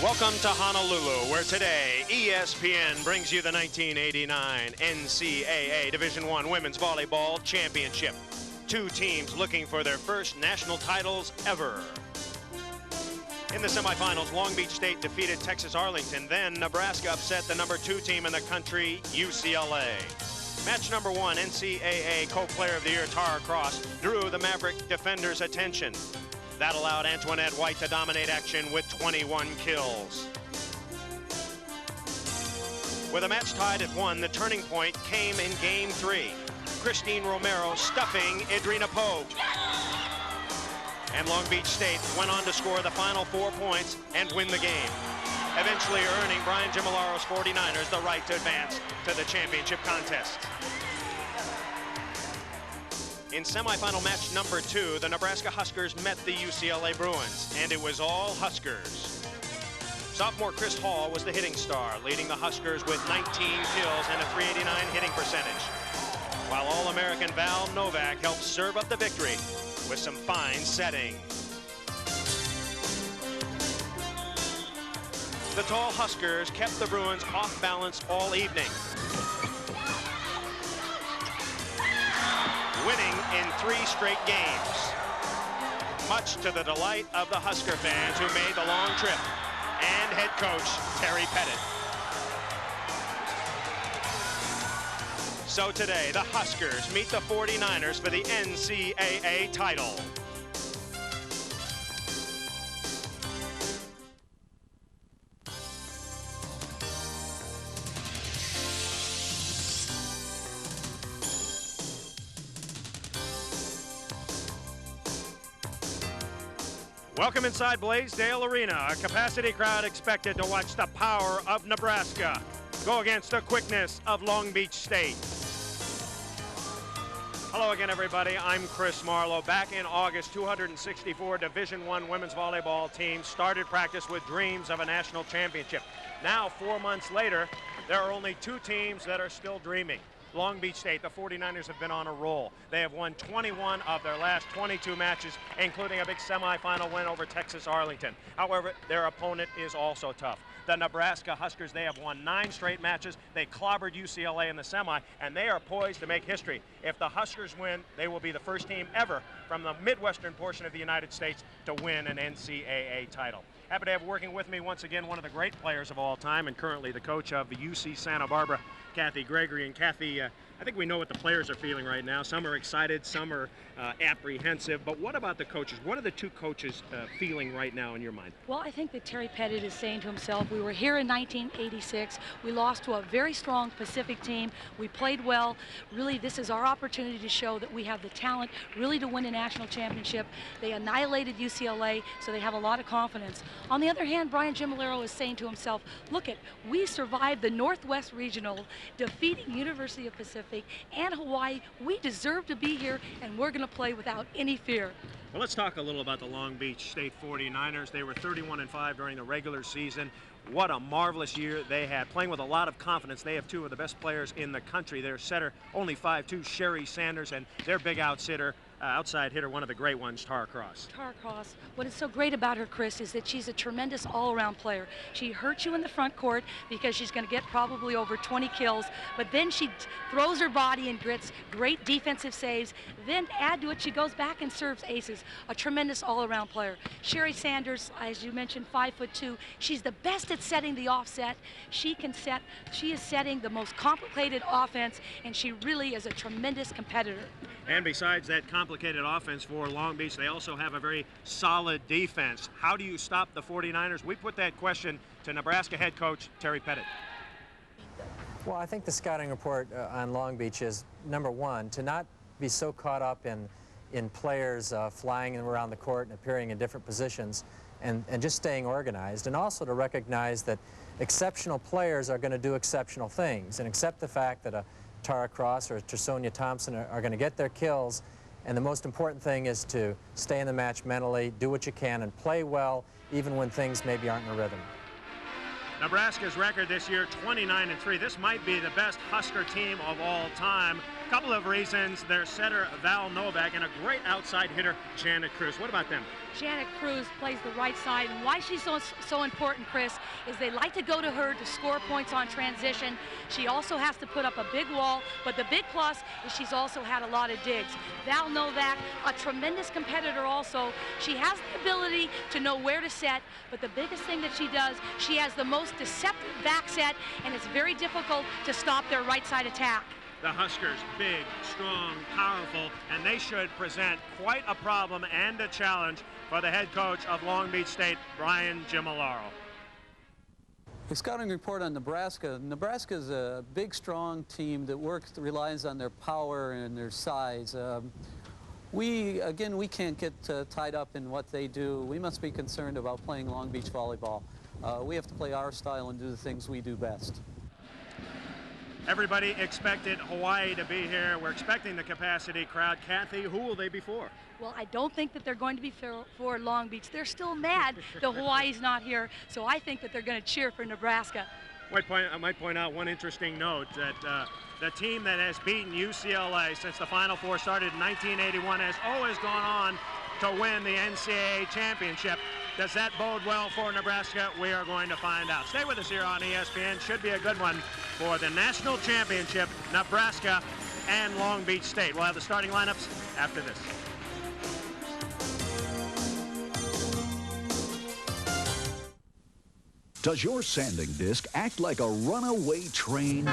Welcome to Honolulu, where today ESPN brings you the 1989 NCAA Division I Women's Volleyball Championship. Two teams looking for their first national titles ever. In the semifinals, Long Beach State defeated Texas Arlington. Then Nebraska upset the #2 team in the country, UCLA. Match number 1, NCAA Co-Player of the Year Tara Cross drew the Maverick defenders' attention. That allowed Antoinette White to dominate action with 21 kills. With a match tied at 1, the turning point came in Game 3. Christine Romero stuffing Idrina Pogue. And Long Beach State went on to score the final 4 points and win the game, eventually earning Brian Gimilaro's 49ers the right to advance to the championship contest. In semifinal match number 2, the Nebraska Huskers met the UCLA Bruins, and it was all Huskers. Sophomore Chris Hall was the hitting star, leading the Huskers with 19 kills and a .389 hitting percentage, while All-American Val Novak helped serve up the victory with some fine setting. The tall Huskers kept the Bruins off balance all evening, winning in 3 straight games, much to the delight of the Husker fans who made the long trip and head coach Terry Pettit. So today, the Huskers meet the 49ers for the NCAA title. Welcome inside Blaisdell Arena. A capacity crowd expected to watch the power of Nebraska go against the quickness of Long Beach State. Hello again, everybody. I'm Chris Marlowe. Back in August, 264 Division I women's volleyball teams started practice with dreams of a national championship. Now, 4 months later, there are only 2 teams that are still dreaming. Long Beach State, the 49ers have been on a roll. They have won 21 of their last 22 matches, including a big semifinal win over Texas Arlington. However, their opponent is also tough. The Nebraska Huskers, they have won 9 straight matches. They clobbered UCLA in the semi, and they are poised to make history. If the Huskers win, they will be the first team ever from the Midwestern portion of the United States to win an NCAA title. Happy to have working with me once again one of the great players of all time and currently the coach of the UC Santa Barbara, Kathy Gregory. And Kathy, I think we know what the players are feeling right now. Some are excited, some are apprehensive. But what about the coaches? What are the 2 coaches feeling right now in your mind? Well, I think that Terry Pettit is saying to himself, we were here in 1986. We lost to a very strong Pacific team. We played well. Really, this is our opportunity to show that we have the talent really to win a national championship. They annihilated UCLA, so they have a lot of confidence. On the other hand, Brian Gimilaro is saying to himself, look it, we survived the Northwest Regional, defeating University of Pacific and Hawaii. We deserve to be here, and we're going to play without any fear. Well, let's talk a little about the Long Beach State 49ers. They were 31-5 during the regular season. What a marvelous year they had, playing with a lot of confidence. They have 2 of the best players in the country. Their setter, only 5'2", Sherry Sanders, and their big outside hitter, one of the great ones, Tara Cross. Tara Cross, what is so great about her, Chris, is that she's a tremendous all-around player. She hurts you in the front court because she's going to get probably over 20 kills, but then she throws her body and grits, great defensive saves. Then add to it, she goes back and serves aces. A tremendous all-around player. Sherry Sanders, as you mentioned, 5'2". She's the best at setting the offset. She is setting the most complicated offense, and she really is a tremendous competitor. And besides that complicated offense for Long Beach, they also have a very solid defense. How do you stop the 49ers? We put that question to Nebraska head coach Terry Pettit. Well, I think the scouting report on Long Beach is, number 1, to not be so caught up in players flying around the court and appearing in different positions and just staying organized, and also to recognize that exceptional players are going to do exceptional things and accept the fact that a Tara Cross or Tersonia Thompson are going to get their kills, and the most important thing is to stay in the match mentally, do what you can, and play well even when things maybe aren't in a rhythm. Nebraska's record this year, 29-3. This might be the best Husker team of all time. couple of reasons. Their setter, Val Novak, and a great outside hitter, Janet Cruz. What about them? Janet Cruz plays the right side, and why she's so important, Chris, is they like to go to her to score points on transition. She also has to put up a big wall, but the big plus is she's also had a lot of digs. Val Novak, a tremendous competitor also. She has the ability to know where to set, but the biggest thing that she does, she has the most deceptive back set, and it's very difficult to stop their right side attack. The Huskers, big, strong, powerful, and they should present quite a problem and a challenge for the head coach of Long Beach State, Brian Gimolaro. A scouting report on Nebraska. Nebraska is a big, strong team that relies on their power and their size. We can't get tied up in what they do. We must be concerned about playing Long Beach volleyball. We have to play our style and do the things we do best. Everybody expected Hawaii to be here. We're expecting the capacity crowd. Kathy, who will they be for? Well, I don't think that they're going to be for Long Beach. They're still mad that Hawaii's not here, so I think that they're going to cheer for Nebraska. I might point out one interesting note that the team that has beaten UCLA since the Final Four started in 1981 has always gone on to win the NCAA championship. Does that bode well for Nebraska? We are going to find out. Stay with us here on ESPN. Should be a good one for the national championship, Nebraska and Long Beach State. We'll have the starting lineups after this. Does your sanding disc act like a runaway train?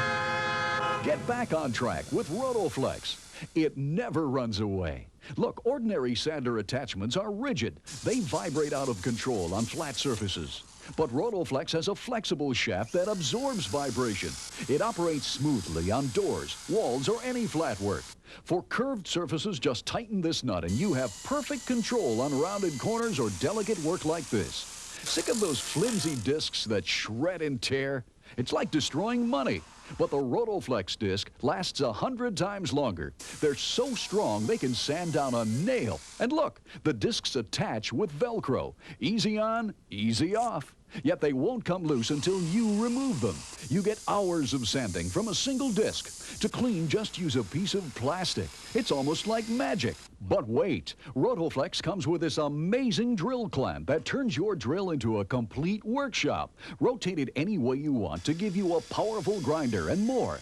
Get back on track with Rotoflex. It never runs away. Look, ordinary sander attachments are rigid. They vibrate out of control on flat surfaces. But Rotoflex has a flexible shaft that absorbs vibration. It operates smoothly on doors, walls, or any flat work. For curved surfaces, just tighten this nut and you have perfect control on rounded corners or delicate work like this. Sick of those flimsy discs that shred and tear? It's like destroying money. But the Rotoflex disc lasts 100 times longer. They're so strong they can sand down a nail. And look, the discs attach with Velcro. Easy on, easy off. Yet they won't come loose until you remove them. You get hours of sanding from a single disc. To clean, just use a piece of plastic. It's almost like magic. But wait, Rotoflex comes with this amazing drill clamp that turns your drill into a complete workshop. Rotate it any way you want to give you a powerful grinder and more.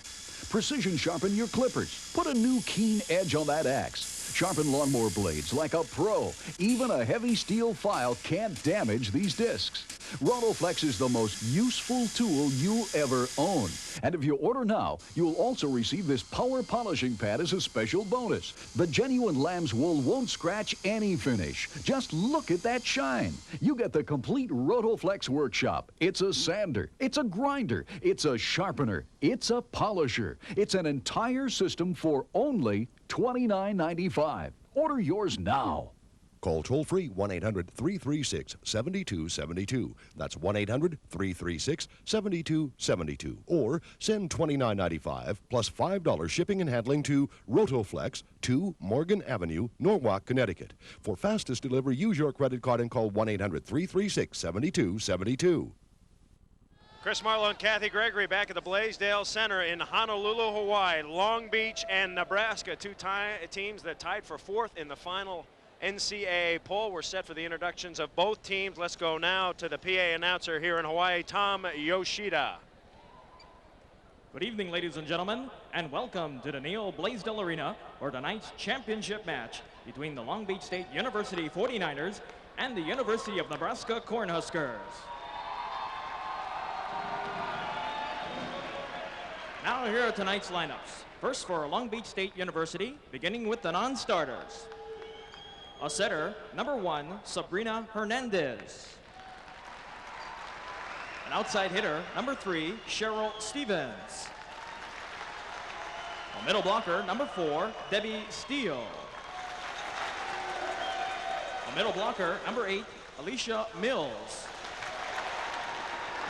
Precision sharpen your clippers. Put a new keen edge on that axe. Sharpen lawnmower blades like a pro. Even a heavy steel file can't damage these discs. Rotoflex is the most useful tool you'll ever own. And if you order now, you'll also receive this power polishing pad as a special bonus. The genuine lamb's wool won't scratch any finish. Just look at that shine. You get the complete Rotoflex workshop. It's a sander, it's a grinder, it's a sharpener, it's a polisher. It's an entire system for only $29.95. Order yours now. Call toll-free 1-800-336-7272. That's 1-800-336-7272. Or send $29.95 plus $5 shipping and handling to Rotoflex, 2 Morgan Avenue, Norwalk, Connecticut. For fastest delivery, use your credit card and call 1-800-336-7272. Chris Marlowe and Kathy Gregory back at the Blaisdell Center in Honolulu, Hawaii. Long Beach and Nebraska, two teams that tied for 4th in the final NCAA poll. We're set for the introductions of both teams. Let's go now to the PA announcer here in Hawaii, Tom Yoshida. Good evening, ladies and gentlemen, and welcome to the Neil Blaisdell Arena for tonight's championship match between the Long Beach State University 49ers and the University of Nebraska Cornhuskers. Now here are tonight's lineups. First for Long Beach State University, beginning with the non-starters. A setter, number 1, Sabrina Hernandez. An outside hitter, number 3, Cheryl Stevens. A middle blocker, number 4, Debbie Steele. A middle blocker, number 8, Alicia Mills.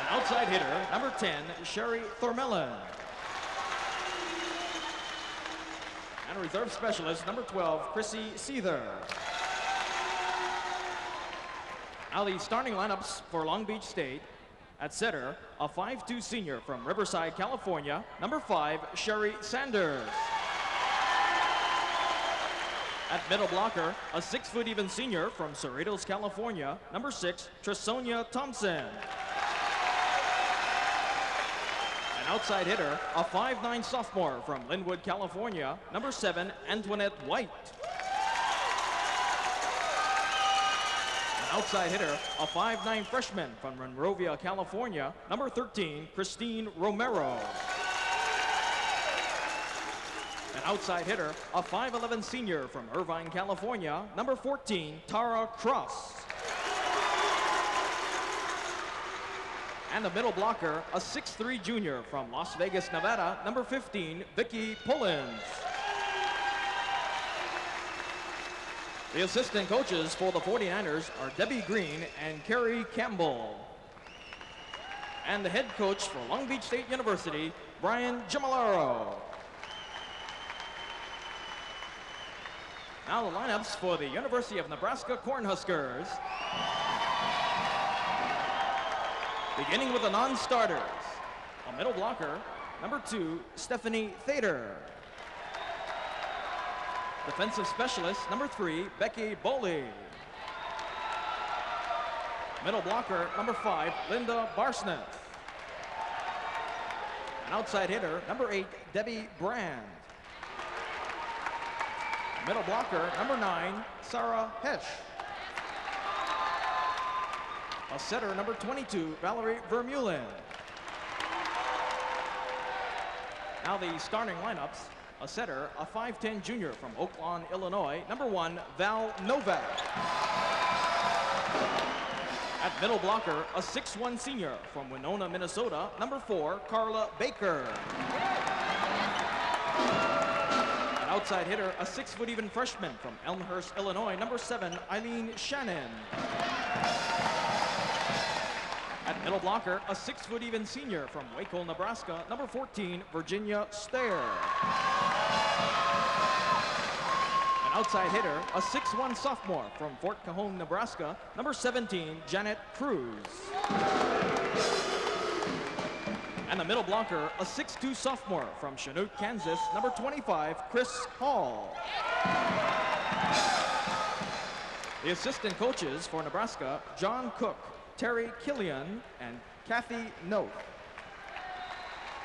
An outside hitter, number 10, Sherry Thormelin. And a reserve specialist, number 12, Chrissy Seether. Now the starting lineups for Long Beach State. At setter, a 5'2" senior from Riverside, California, number 5, Sherry Sanders. At middle blocker, a 6' even senior from Cerritos, California, number 6, Tresonia Thompson. An outside hitter, a 5'9" sophomore from Linwood, California, number 7, Antoinette White. An outside hitter, a 5'9" freshman from Monrovia, California, number 13, Christine Romero. An outside hitter, a 5'11" senior from Irvine, California, number 14, Tara Cross. And the middle blocker, a 6'3" junior from Las Vegas, Nevada, number 15, Vicky Pullins. The assistant coaches for the 49ers are Debbie Green and Carrie Campbell. And the head coach for Long Beach State University, Brian Gimalaro. Now the lineups for the University of Nebraska Cornhuskers. Beginning with the non-starters. A middle blocker, number 2, Stephanie Thader. Defensive specialist, number 3, Becky Boley. Middle blocker, number 5, Linda Barsnett. An outside hitter, number 8, Debbie Brand. Middle blocker, number 9, Sarah Hesch. A setter, number 22, Valerie Vermeulen. Now the starting lineups. A setter, a 5'10" junior from Oak Lawn, Illinois, number 1, Val Novak. At middle blocker, a 6'1" senior from Winona, Minnesota, number 4, Carla Baker. An outside hitter, a 6' even freshman from Elmhurst, Illinois, number 7, Eileen Shannon. At middle blocker, a 6' even senior from Waco, Nebraska, number 14, Virginia Stair. An outside hitter, a 6'1" sophomore from Fort Cajon, Nebraska, number 17, Janet Cruz. And the middle blocker, a 6'2" sophomore from Chanute, Kansas, number 25, Chris Hall. The assistant coaches for Nebraska, John Cook, Terry Killian, and Kathy Note.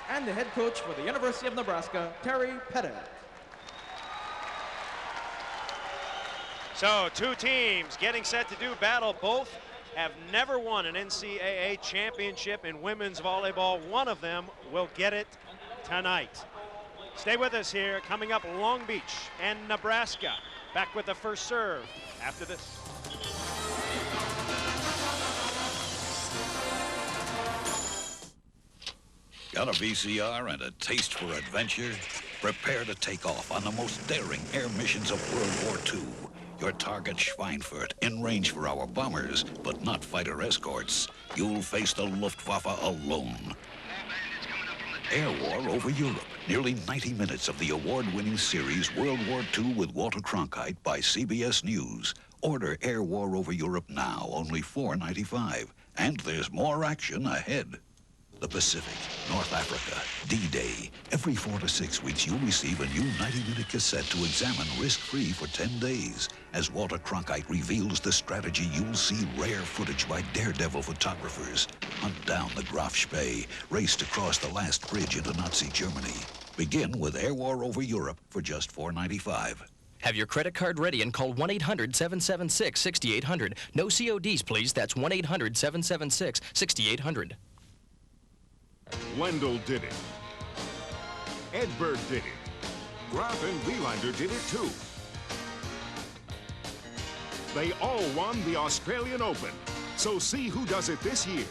And the head coach for the University of Nebraska, Terry Pettit. So 2 teams getting set to do battle. Both have never won an NCAA championship in women's volleyball. One of them will get it tonight. Stay with us here. Coming up, Long Beach and Nebraska. Back with the first serve after this. Got a VCR and a taste for adventure? Prepare to take off on the most daring air missions of World War II. Your target, Schweinfurt, in range for our bombers, but not fighter escorts. You'll face the Luftwaffe alone. Air War over Europe. Nearly 90 minutes of the award-winning series World War II with Walter Cronkite by CBS News. Order Air War over Europe now, only $4.95. And there's more action ahead. The Pacific, North Africa, D-Day. Every 4 to 6 weeks, you'll receive a new 90-minute cassette to examine risk-free for 10 days. As Walter Cronkite reveals the strategy, you'll see rare footage by daredevil photographers. Hunt down the Graf Spee, raced across the last bridge into Nazi Germany. Begin with Air War over Europe for just $4.95. Have your credit card ready and call 1-800-776-6800. No CODs, please. That's 1-800-776-6800. Wendell did it. Edberg did it. Graf and Wielander did it too. They all won the Australian Open. So see who does it this year.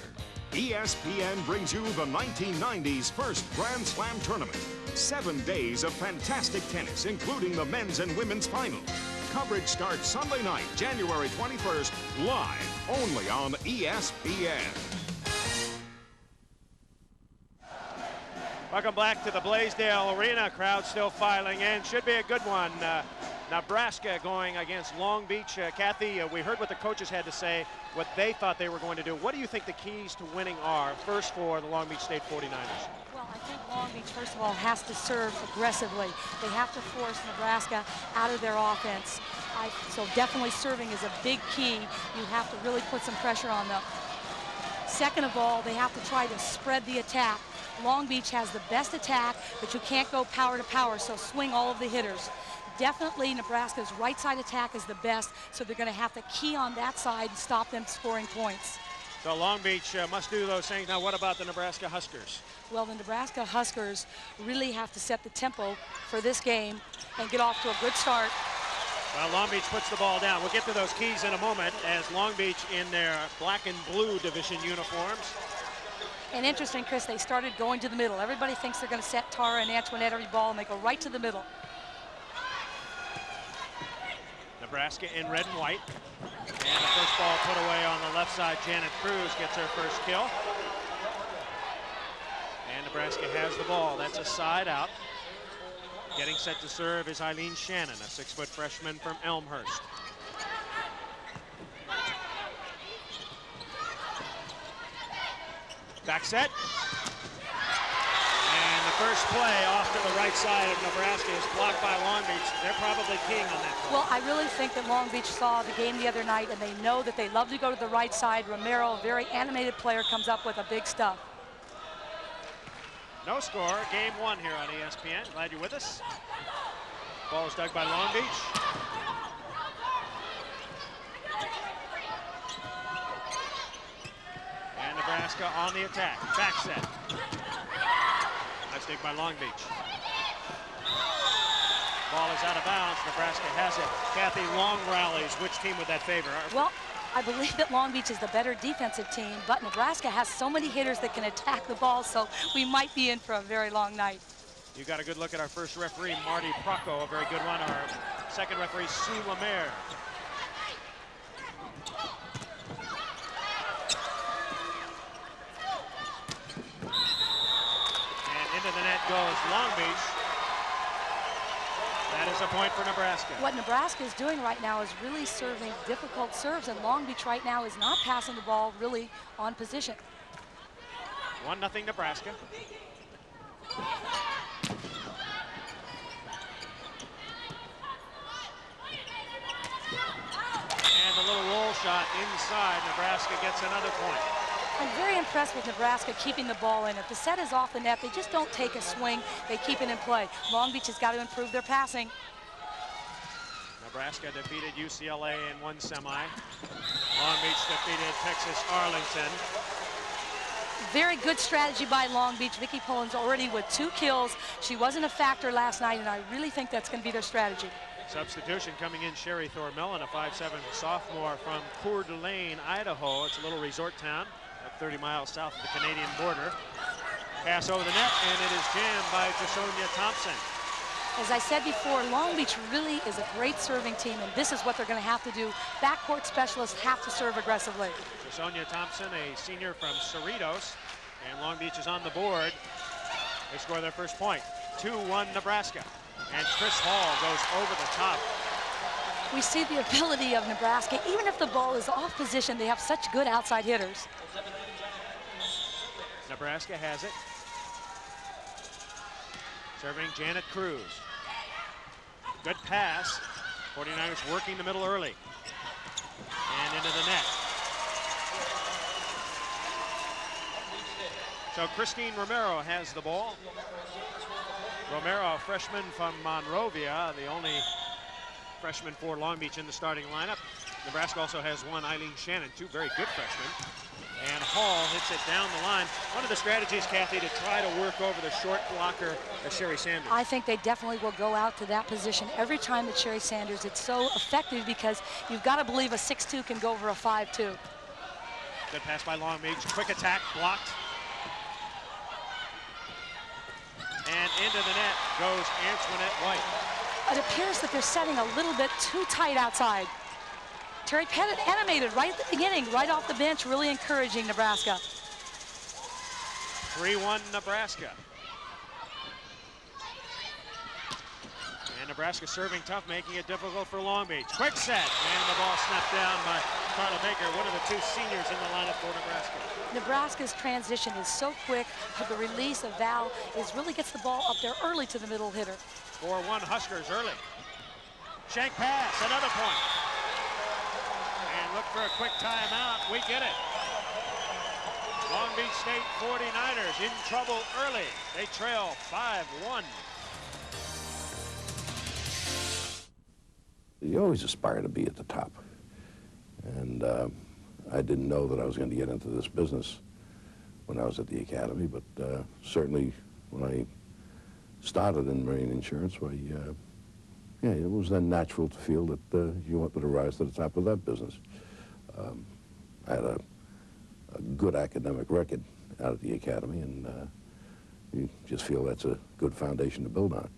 ESPN brings you the 1990s first Grand Slam tournament. 7 days of fantastic tennis, including the men's and women's finals. Coverage starts Sunday night, January 21st, live only on ESPN. Welcome back to the Blaisdell Arena. Crowd still filing in. Should be a good one. Nebraska going against Long Beach. Kathy, we heard what the coaches had to say, what they thought they were going to do. What do you think the keys to winning are, first for the Long Beach State 49ers? Well, I think Long Beach, first of all, has to serve aggressively. They have to force Nebraska out of their offense. So definitely serving is a big key. You have to really put some pressure on them. Second of all, they have to try to spread the attack. Long Beach has the best attack, but you can't go power to power, so swing all of the hitters. Definitely Nebraska's right side attack is the best, so they're going to have to key on that side and stop them scoring points. So Long Beach must do those things. Now what about the Nebraska Huskers? Well, the Nebraska Huskers really have to set the tempo for this game and get off to a good start. Well, Long Beach puts the ball down. We'll get to those keys in a moment as Long Beach in their black and blue division uniforms. And interesting, Chris, they started going to the middle. Everybody thinks they're going to set Tara and Antoinette every ball, and they go right to the middle. Nebraska in red and white. And the first ball put away on the left side. Janet Cruz gets her first kill. And Nebraska has the ball. That's a side out. Getting set to serve is Eileen Shannon, a 6-foot freshman from Elmhurst. Back set. And the first play off to the right side of Nebraska is blocked by Long Beach. They're probably keying on that play. Well, I really think that Long Beach saw the game the other night, and they know that they love to go to the right side. Romero, a very animated player, comes up with a big stuff. No score, game one here on ESPN. Glad you're with us. Ball is dug by Long Beach. And Nebraska on the attack. Back set. Nice dig by Long Beach. Ball is out of bounds. Nebraska has it. Kathy, long rallies. Which team would that favor? Well, I believe that Long Beach is the better defensive team, but Nebraska has so many hitters that can attack the ball, so we might be in for a very long night. You got a good look at our first referee, Marty Procco, a very good one. Our second referee, Sue Lemaire. And into the net goes Long Beach. That is a point for Nebraska. What Nebraska is doing right now is really serving difficult serves, and Long Beach right now is not passing the ball really on position. 1-0 Nebraska. And the little roll shot inside. Nebraska gets another point. I'm very impressed with Nebraska keeping the ball in. If the set is off the net, they just don't take a swing. They keep it in play. Long Beach has got to improve their passing. Nebraska defeated UCLA in one semi. Long Beach defeated Texas Arlington. Very good strategy by Long Beach. Vicki Poland's already with 2 kills. She wasn't a factor last night, and I really think that's going to be their strategy. Substitution coming in, Sherry Thormellen, a 5'7" sophomore from Coeur d'Alene, Idaho. It's a little resort town, 30 miles south of the Canadian border. Pass over the net, and it is jammed by Tresonia Thompson. As I said before, Long Beach really is a great serving team, and this is what they're going to have to do. Backcourt specialists have to serve aggressively. Tresonia Thompson, a senior from Cerritos, and Long Beach is on the board. They score their first point, 2-1 Nebraska. And Chris Hall goes over the top. We see the ability of Nebraska. Even if the ball is off position, they have such good outside hitters. Nebraska has it. Serving Janet Cruz. Good pass. 49ers working the middle early. And into the net. So Christine Romero has the ball. Romero, a freshman from Monrovia, the only freshman for Long Beach in the starting lineup. Nebraska also has one, Eileen Shannon, 2 very good freshmen. And Hall hits it down the line. One of the strategies, Kathy, to try to work over the short blocker of Sherry Sanders. I think they definitely will go out to that position every time that Sherry Sanders. It's so effective because you've got to believe a 6'2" can go over a 5'2". Good pass by Long Beach. Quick attack, blocked. And into the net goes Antoinette White. It appears that they're setting a little bit too tight outside. Terry Pettit animated right at the beginning, right off the bench, really encouraging Nebraska. 3-1 Nebraska. And Nebraska serving tough, making it difficult for Long Beach. Quick set, and the ball snapped down by Carla Baker, one of the two seniors in the lineup for Nebraska. Nebraska's transition is so quick. The release of Val really gets the ball up there early to the middle hitter. 4-1 Huskers early. Shank pass, another point. And look for a quick timeout. We get it. Long Beach State 49ers in trouble early. They trail 5-1. You always aspire to be at the top. And I didn't know that I was going to get into this business when I was at the academy, but certainly when I started in marine insurance, well, yeah, it was then natural to feel that you wanted to rise to the top of that business. I had a good academic record out at the academy, and you just feel that's a good foundation to build on.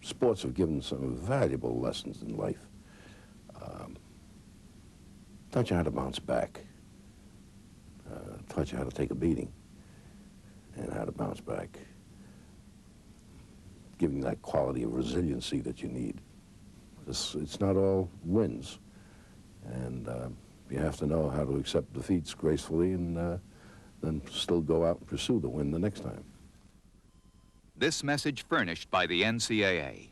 Sports have given some valuable lessons in life. Taught you how to bounce back, taught you how to take a beating and how to bounce back, giving that quality of resiliency that you need. It's not all wins, and you have to know how to accept defeats gracefully and then still go out and pursue the win the next time. This message furnished by the NCAA.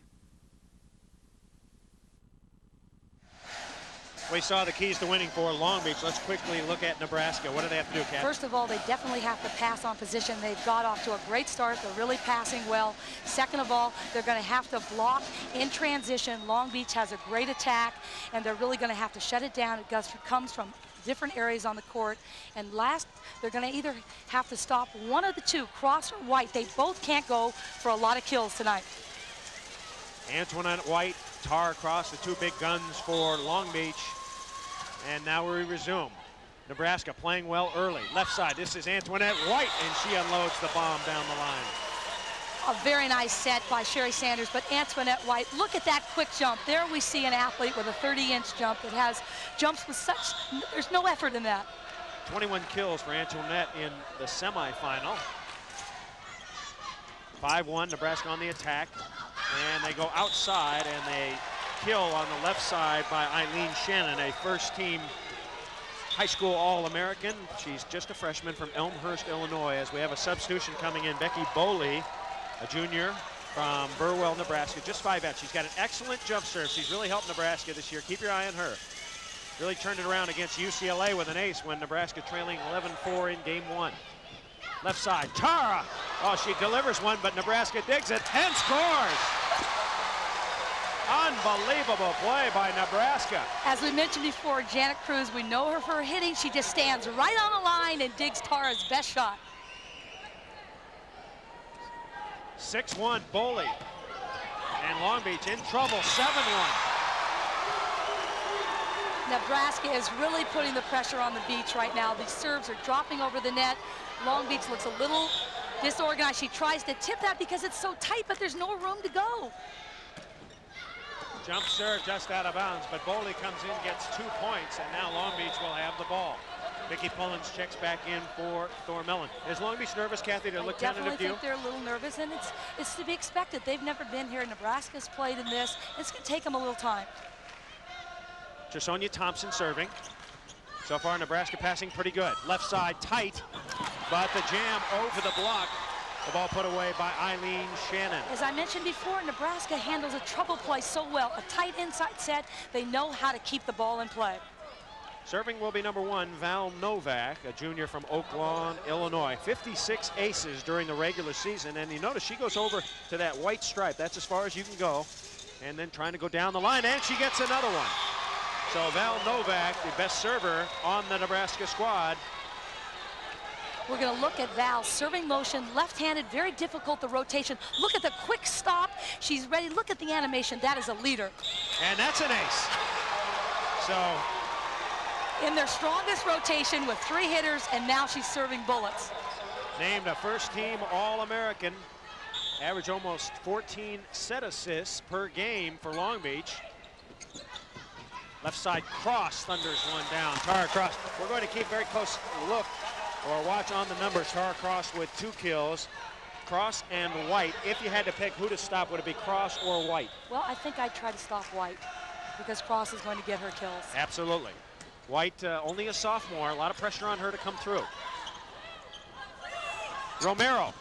We saw the keys to winning for Long Beach. Let's quickly look at Nebraska. What do they have to do, Kat? First of all, they definitely have to pass on position. They've got off to a great start. They're really passing well. Second of all, they're going to have to block in transition. Long Beach has a great attack, and they're really going to have to shut it down. It comes from different areas on the court. And last, they're going to either have to stop one of the two, Cross or White. They both can't go for a lot of kills tonight. Antoinette White, Tara Cross, the two big guns for Long Beach. And now we resume. Nebraska playing well early. Left side, this is Antoinette White, and she unloads the bomb down the line. A very nice set by Sherry Sanders, but Antoinette White, look at that quick jump. There we see an athlete with a 30-inch jump that has jumps with such, there's no effort in that. 21 kills for Antoinette in the semifinal. 5-1, Nebraska on the attack. And they go outside, and they kill on the left side by Eileen Shannon, a first-team high school All-American. She's just a freshman from Elmhurst, Illinois, as we have a substitution coming in. Becky Boley, a junior from Burwell, Nebraska, just 5'8". She's got an excellent jump serve. She's really helped Nebraska this year. Keep your eye on her. Really turned it around against UCLA with an ace when Nebraska trailing 11-4 in game 1. Left side, Tara. Oh, she delivers one, but Nebraska digs it and scores. Unbelievable play by Nebraska. As we mentioned before, Janet Cruz, we know her for her hitting. She just stands right on the line and digs Tara's best shot. 6-1 Boley. And Long Beach in trouble, 7-1. Nebraska is really putting the pressure on the beach right now. These serves are dropping over the net. Long Beach looks a little disorganized. She tries to tip that because it's so tight, but there's no room to go. Jump serve just out of bounds, but Boley comes in, gets 2 points, and now Long Beach will have the ball. Vicki Pullins checks back in for Thor Mellon. Is Long Beach nervous, Kathy, to look tentative to you? I definitely think they're a little nervous, and it's to be expected. They've never been here. Nebraska's played in this. It's going to take them a little time. Tresonia Thompson serving. So far, Nebraska passing pretty good. Left side tight, but the jam over the block. The ball put away by Eileen Shannon. As I mentioned before, Nebraska handles a trouble play so well. A tight inside set. They know how to keep the ball in play. Serving will be number 1, Val Novak, a junior from Oak Lawn, Illinois. 56 aces during the regular season, and you notice she goes over to that white stripe. That's as far as you can go. And then trying to go down the line, and she gets another one. So Val Novak, the best server on the Nebraska squad. We're going to look at Val's serving motion, left-handed, very difficult, the rotation. Look at the quick stop. She's ready. Look at the animation. That is a leader. And that's an ace. So in their strongest rotation with 3 hitters, and now she's serving bullets. Named a first-team All-American. Average almost 14 set assists per game for Long Beach. Left side cross, thunders one down. Tara Cross. We're going to keep very close look or watch on the numbers. Tara Cross with 2 kills. Cross and White. If you had to pick who to stop, would it be Cross or White? Well, I think I'd try to stop White because Cross is going to get her kills. Absolutely. White, only a sophomore, a lot of pressure on her to come through. Romero.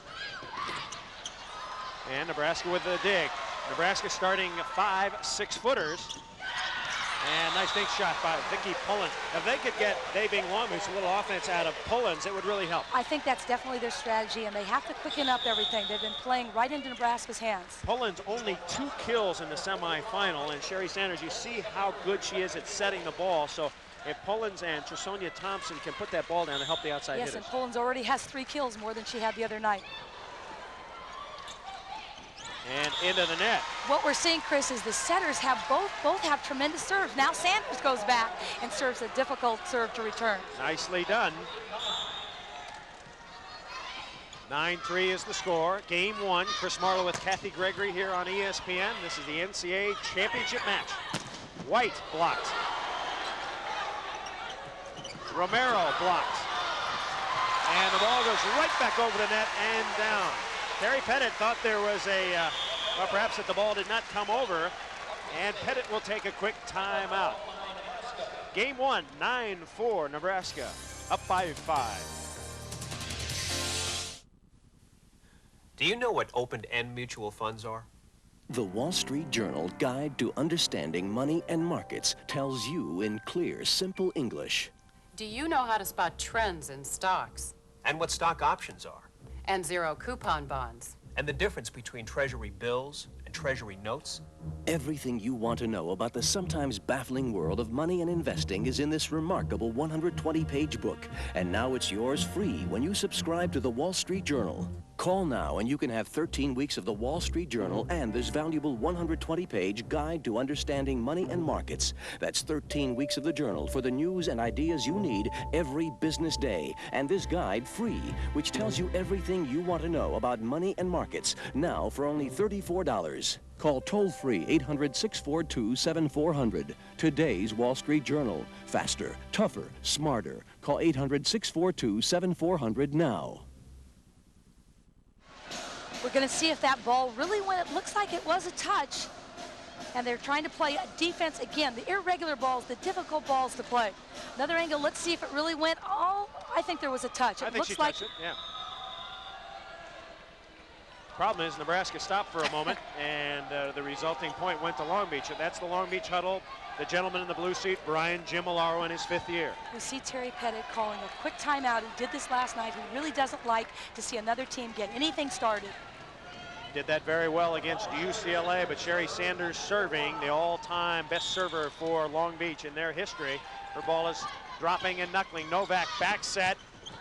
And Nebraska with the dig. Nebraska starting 5 6-footers. And nice dink shot by Vicki Pullins. If they could get, they being Long Beach, a little offense out of Pullins, it would really help. I think that's definitely their strategy, and they have to quicken up everything. They've been playing right into Nebraska's hands. Pullins only 2 kills in the semifinal, and Sherry Sanders, you see how good she is at setting the ball. So if Pullins and Tresonia Thompson can put that ball down to help the outside hitters. Yes, and Pullins already has 3 kills, more than she had the other night. And into the net. What we're seeing, Chris, is the setters have both have tremendous serves. Now Sanders goes back and serves a difficult serve to return. Nicely done. 9-3 is the score. Game 1. Chris Marlowe with Kathy Gregory here on ESPN. This is the NCAA championship match. White blocked. Romero blocked. And the ball goes right back over the net and down. Terry Pettit thought there was a, well, perhaps that the ball did not come over, and Pettit will take a quick timeout. Game 1, 9-4, Nebraska, up 5-5. Do you know what open-end mutual funds are? The Wall Street Journal Guide to Understanding Money and Markets tells you in clear, simple English. Do you know how to spot trends in stocks? And what stock options are? And zero coupon bonds. And the difference between Treasury bills and Treasury notes? Everything you want to know about the sometimes baffling world of money and investing is in this remarkable 120-page book. And now it's yours free when you subscribe to the Wall Street Journal. Call now and you can have 13 weeks of the Wall Street Journal and this valuable 120-page Guide to Understanding Money and Markets. That's 13 weeks of the journal for the news and ideas you need every business day. And this guide free, which tells you everything you want to know about money and markets, now for only $34. Call toll-free 800-642-7400. Today's Wall Street Journal. Faster, tougher, smarter. Call 800-642-7400 now. We're going to see if that ball really went. It looks like it was a touch. And they're trying to play a defense again. The irregular balls, the difficult balls to play. Another angle, let's see if it really went. Oh, I think there was a touch. I think she touched it, yeah. Problem is Nebraska stopped for a moment, and the resulting point went to Long Beach. And that's the Long Beach huddle. The gentleman in the blue suit, Brian Gimolaro, in his 5th year. We see Terry Pettit calling a quick timeout. He did this last night. He really doesn't like to see another team get anything started. Did that very well against UCLA, but Sherry Sanders serving, the all-time best server for Long Beach in their history. Her ball is dropping and knuckling. Novak back set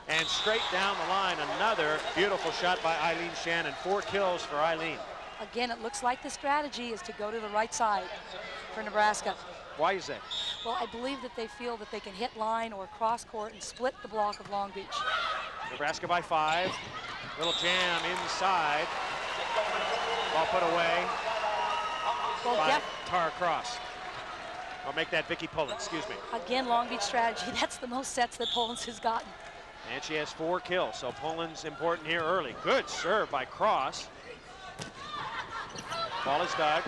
and straight down the line. Another beautiful shot by Eileen Shannon. 4 kills for Eileen. Again, it looks like the strategy is to go to the right side for Nebraska. Why is that? Well, I believe that they feel that they can hit line or cross court and split the block of Long Beach. Nebraska by 5. Little jam inside. Ball put away by Tara Cross. I'll make that Vicki Pullins, excuse me. Again, Long Beach strategy. That's the most sets that Pullins has gotten. And she has 4 kills, so Pullins important here early. Good serve by Cross. Ball is dug.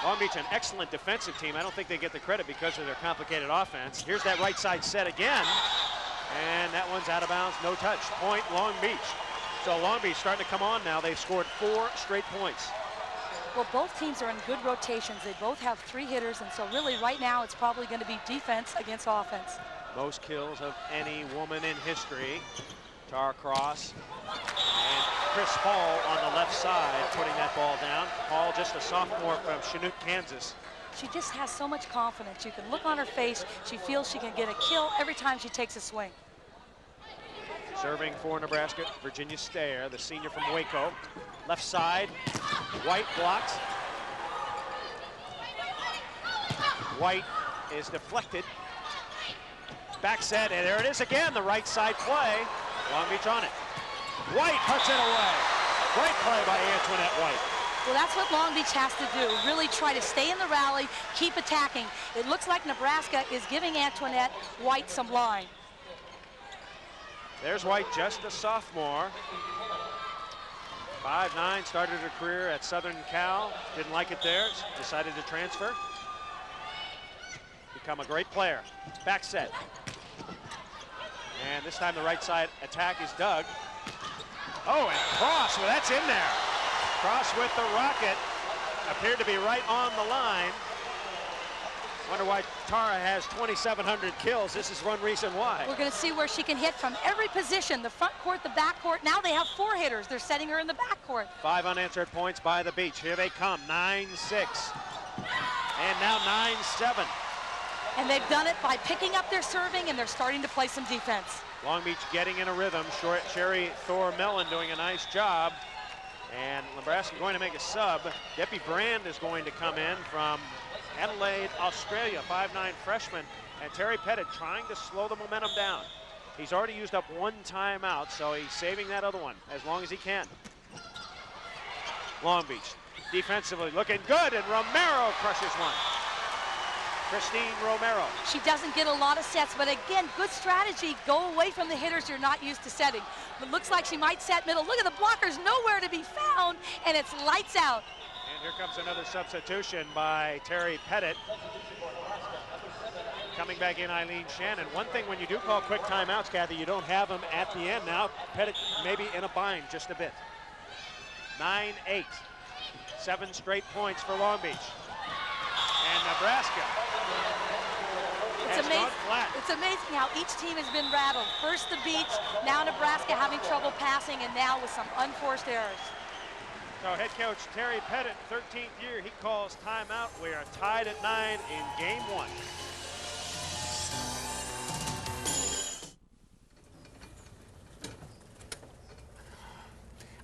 Long Beach, an excellent defensive team. I don't think they get the credit because of their complicated offense. Here's that right side set again. And that one's out of bounds, no touch. Point, Long Beach. So Long Beach starting to come on now. They've scored 4 straight points. Well, both teams are in good rotations. They both have 3 hitters, and so really right now it's probably going to be defense against offense. Most kills of any woman in history. Tara Cross and Chris Hall on the left side putting that ball down. Hall, just a sophomore from Chinook, Kansas. She just has so much confidence. You can look on her face. She feels she can get a kill every time she takes a swing. Serving for Nebraska, Virginia Stair, the senior from Waco. Left side, White blocks. White is deflected. Back set, and there it is again, the right side play. Long Beach on it. White puts it away. Great play by Antoinette White. Well, that's what Long Beach has to do, really try to stay in the rally, keep attacking. It looks like Nebraska is giving Antoinette White some line. There's White, just a sophomore. 5'9", started her career at Southern Cal. Didn't like it there, decided to transfer. become a great player. Back set. And this time the right side attack is Doug. Oh, and Cross, well, that's in there. Cross with the rocket. Appeared to be right on the line. Wonder why Tara has 2,700 kills. This is one reason why. We're going to see where she can hit from every position, the front court, the back court. Now they have 4 hitters. They're setting her in the back court. 5 unanswered points by the Beach. Here they come, 9-6. And now 9-7. And they've done it by picking up their serving, and they're starting to play some defense. Long Beach getting in a rhythm. Sherry Thor-Mellon doing a nice job. And Nebraska going to make a sub. Debbie Brand is going to come in from Adelaide, Australia, 5'9" freshman. And Terry Pettit trying to slow the momentum down. He's already used up 1 timeout, so he's saving that other one as long as he can. Long Beach defensively looking good, and Romero crushes one. Christine Romero. She doesn't get a lot of sets, but again, good strategy. Go away from the hitters you're not used to setting. It looks like she might set middle. Look at the blockers, nowhere to be found, and it's lights out. And here comes another substitution by Terry Pettit. Coming back in, Eileen Shannon. One thing when you do call quick timeouts, Kathy, you don't have them at the end. Now Pettit maybe in a bind just a bit. 9-8. 7 straight points for Long Beach. And Nebraska has gone flat. It's amazing how each team has been rattled. First the Beach, now Nebraska having trouble passing, and now with some unforced errors. So head coach Terry Pettit, 13th year, he calls timeout. We are tied at 9 in game 1.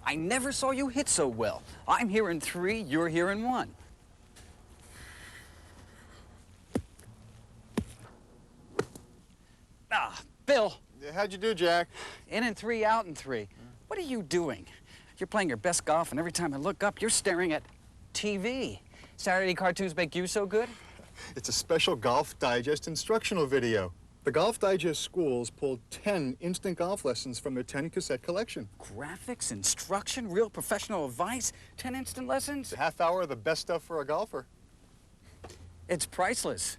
I never saw you hit so well. I'm here in 3, you're here in 1. Ah, Bill. How'd you do, Jack? In 3, out in 3. What are you doing? You're playing your best golf, and every time I look up, you're staring at TV. Saturday cartoons make you so good? It's a special Golf Digest instructional video. The Golf Digest schools pulled 10 instant golf lessons from their 10 cassette collection. Graphics, instruction, real professional advice, 10 instant lessons? A half hour of the best stuff for a golfer. It's priceless.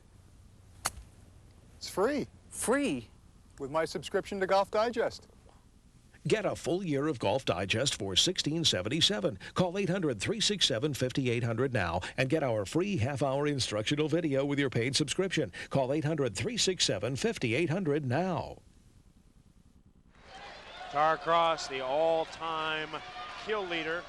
It's free. Free? With my subscription to Golf Digest. Get a full year of Golf Digest for $16.77. Call 800-367-5800 now and get our free half-hour instructional video with your paid subscription. Call 800-367-5800 now. Tara Cross, the all-time kill leader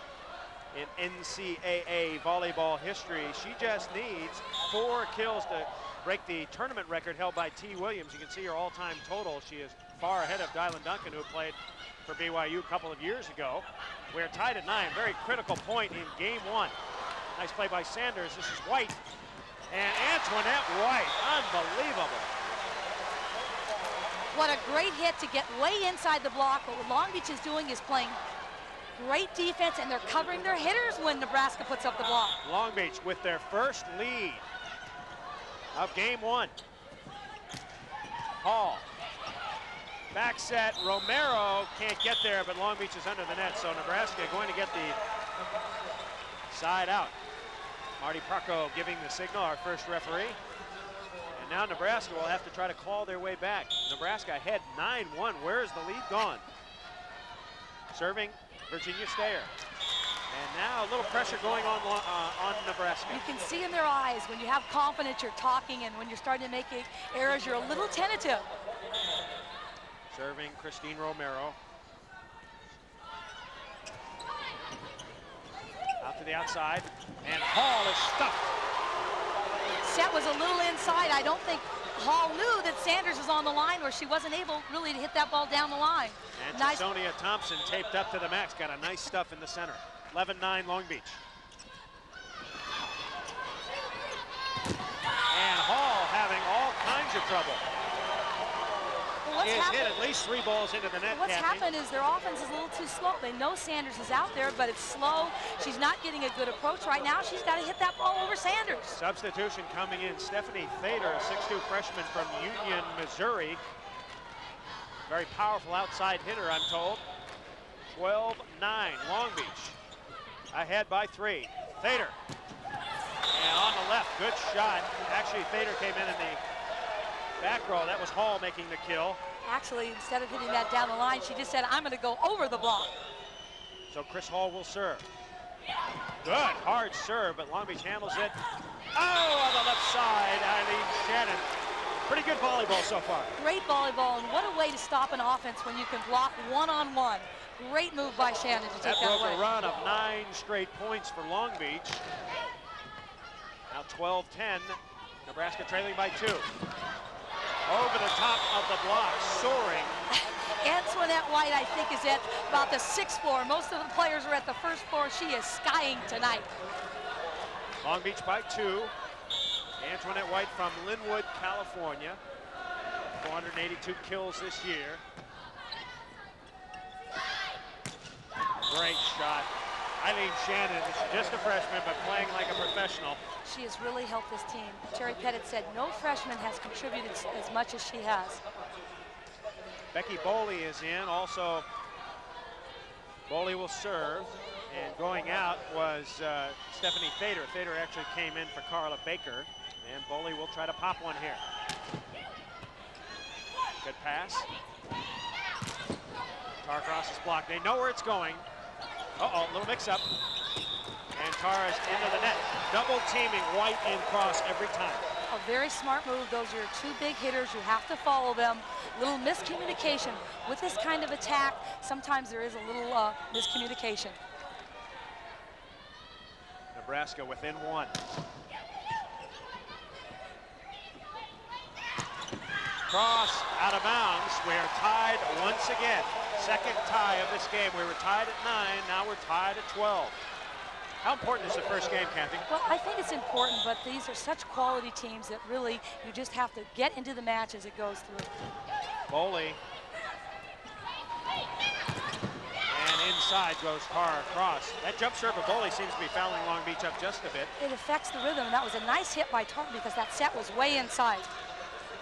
in NCAA volleyball history. She just needs 4 kills to break the tournament record held by T. Williams. You can see her all-time total. She is far ahead of Dylan Duncan, who played for BYU a couple of years ago. We're tied at 9. Very critical point in game 1. Nice play by Sanders. This is White. And Antoinette White. Unbelievable. What a great hit to get way inside the block. But what Long Beach is doing is playing great defense, and they're covering their hitters when Nebraska puts up the block. Long Beach with their first lead of game 1. Hall. Back set, Romero can't get there, but Long Beach is under the net, so Nebraska going to get the side out. Marty Procco giving the signal, our first referee. And now Nebraska will have to try to claw their way back. Nebraska ahead 9-1. Where is the lead gone? Serving Virginia Stayer. And now a little pressure going on Nebraska. You can see in their eyes when you have confidence, you're talking, and when you're starting to make errors, you're a little tentative. Serving Christine Romero. Out to the outside, and Hall is stuck. Set was a little inside. I don't think Hall knew that Sanders was on the line, or she wasn't able really to hit that ball down the line. And nice. Sonia Thompson taped up to the max, got a nice stuff in the center. 11-9 Long Beach. And Hall having all kinds of trouble. He has hit at least 3 balls into the net. What's happened is their offense is a little too slow. They know Sanders is out there, but it's slow. She's not getting a good approach right now. She's got to hit that ball over Sanders. Substitution coming in, Stephanie Thader, a 6'2" freshman from Union, Missouri. Very powerful outside hitter, I'm told. 12-9, Long Beach. Ahead by 3. Thader. And on the left, good shot. Actually, Thader came in the Back row, that was Hall making the kill. Actually, instead of hitting that down the line, she just said, I'm going to go over the block. So Chris Hall will serve. Good, hard serve, but Long Beach handles it. Oh, on the left side, Eileen Shannon. Pretty good volleyball so far. Great volleyball, and what a way to stop an offense when you can block one-on-one. Great move by Shannon to take that away. That broke a run of 9 straight points for Long Beach. Now 12-10, Nebraska trailing by 2. Over the top of the block, soaring. Antoinette White, I think, is at about the 6th floor. Most of the players are at the 1st floor. She is skying tonight. Long Beach by 2. Antoinette White from Linwood, California. 482 kills this year. Great shot. Eileen Shannon is just a freshman, but playing like a professional. She has really helped this team. Terry Pettit said no freshman has contributed as much as she has. Becky Boley is in. Also, Boley will serve. And going out was Stephanie Fader. Fader actually came in for Carla Baker. And Boley will try to pop one here. Good pass. Tar-Cross is blocked. They know where it's going. Uh-oh, little mix-up. And Tara's into the net. Double teaming White and Cross every time. A very smart move. Those are your 2 big hitters. You have to follow them. Little miscommunication. With this kind of attack, sometimes there is a little miscommunication. Nebraska within 1. Cross out of bounds. We are tied once again. Second tie of this game. We were tied at 9. Now we're tied at 12. How important is the first game, Kathy? Well, I think it's important, but these are such quality teams that really you just have to get into the match as it goes through. Boley. And inside goes Tara Cross. That jump serve of Boley seems to be fouling Long Beach up just a bit. It affects the rhythm, and that was a nice hit by Tara because that set was way inside.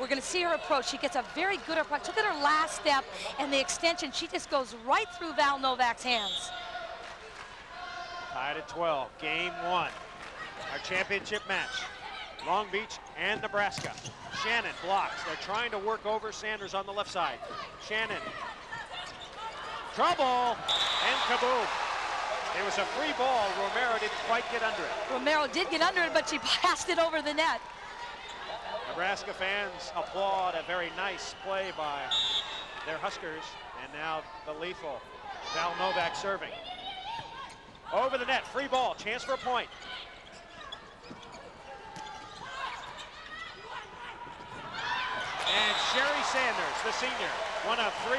We're going to see her approach. She gets a very good approach. Look at her last step and the extension. She just goes right through Val Novak's hands. Tied at 12, game 1. Our championship match. Long Beach and Nebraska. Shannon blocks. They're trying to work over Sanders on the left side. Shannon. Trouble. And kaboom. It was a free ball. Romero didn't quite get under it. Romero did get under it, but she passed it over the net. Nebraska fans applaud a very nice play by their Huskers. And now the lethal Val Novak serving. Over the net, free ball, chance for a point. And Sherry Sanders, the senior, one of 3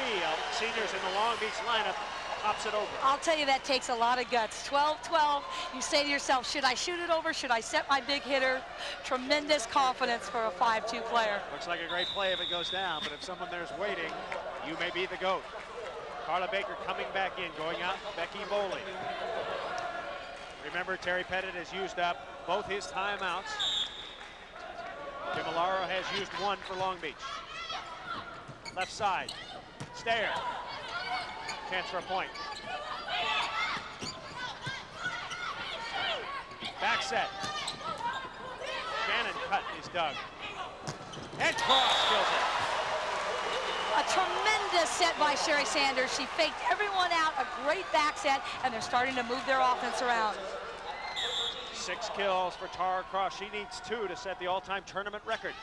seniors in the Long Beach lineup, pops it over. I'll tell you, that takes a lot of guts. 12-12, you say to yourself, should I shoot it over? Should I set my big hitter? Tremendous confidence for a 5-2 player. Looks like a great play if it goes down, but if someone there's waiting, you may be the GOAT. Carla Baker coming back in, going out, Becky Boley. Remember, Terry Pettit has used up both his timeouts. Jim Alaro has used 1 for Long Beach. Left side, Stair. Chance for a point. Back set. Shannon cut is dug. And Cross kills it. A tremendous set by Sherry Sanders. She faked everyone out, a great back set, and they're starting to move their offense around. 6 kills for Tara Cross. She needs 2 to set the all-time tournament record.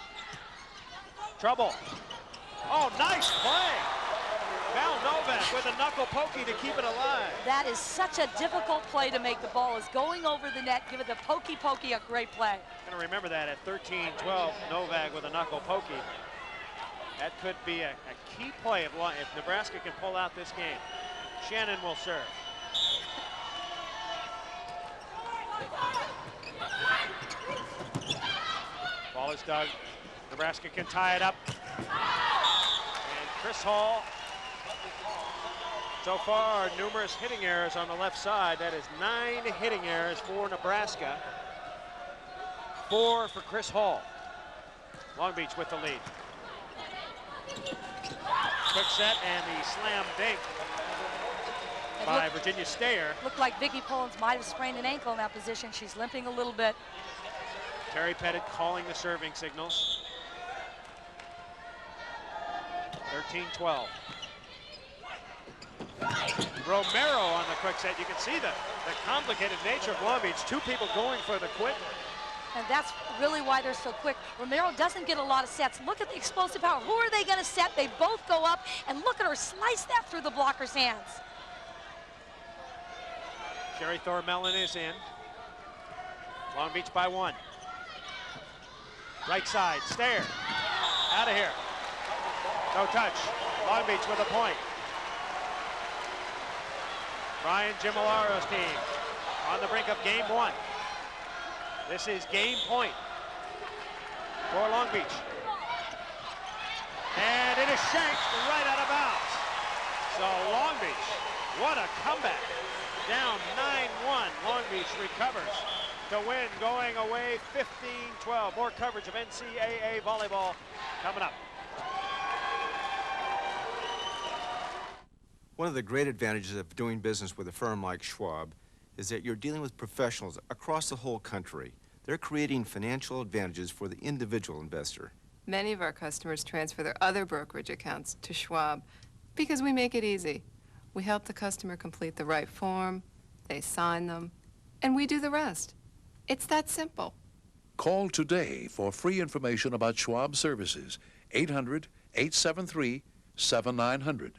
Trouble. Oh, nice play. Val Novak with a knuckle pokey to keep it alive. That is such a difficult play to make. The ball is going over the net. Give it the pokey, a great play. I'm gonna remember that at 13-12, Novak with a knuckle pokey. That could be a key play if Nebraska can pull out this game. Shannon will serve. Ball is dug. Nebraska can tie it up. And Chris Hall. So far, numerous hitting errors on the left side. That is 9 hitting errors for Nebraska. 4 for Chris Hall. Long Beach with the lead. Quick set and the slam dink by Virginia Stayer. Looked like Vicki Pullins might have sprained an ankle in that position. She's limping a little bit. Terry Pettit calling the serving signals. 13-12. Romero on the quick set. You can see the complicated nature of Long Beach. Two people going for the quick. And that's really why they're so quick. Romero doesn't get a lot of sets. Look at the explosive power. Who are they going to set? They both go up, and look at her slice that through the blocker's hands. Sherry Thormelin is in. Long Beach by 1. Right side, Stair. Out of here. No touch. Long Beach with a point. Brian Gimolaro's team on the brink of game 1. This is game point for Long Beach. And it is shanked right out of bounds. So Long Beach, what a comeback. Down 9-1, Long Beach recovers to win, going away 15-12. More coverage of NCAA volleyball coming up. One of the great advantages of doing business with a firm like Schwab is that you're dealing with professionals across the whole country. They're creating financial advantages for the individual investor. Many of our customers transfer their other brokerage accounts to Schwab because we make it easy. We help the customer complete the right form, they sign them, and we do the rest. It's that simple. Call today for free information about Schwab services. 800-873-7900.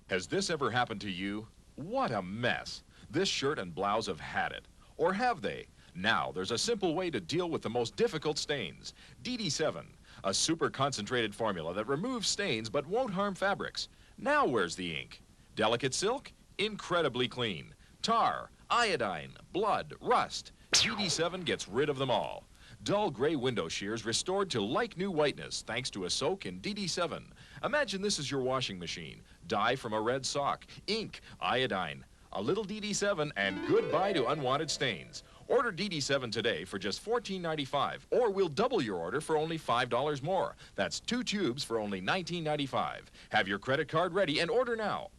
Has this ever happened to you? What a mess. This shirt and blouse have had it. Or have they? Now there's a simple way to deal with the most difficult stains. DD7, a super concentrated formula that removes stains but won't harm fabrics. Now where's the ink? Delicate silk? Incredibly clean. Tar, iodine, blood, rust. DD7 gets rid of them all. Dull gray window shears restored to like-new whiteness thanks to a soak in DD7. Imagine this is your washing machine. Dye from a red sock, ink, iodine, a little DD7, and goodbye to unwanted stains. Order DD7 today for just $14.95, or we'll double your order for only $5 more. That's 2 tubes for only $19.95. Have your credit card ready and order now.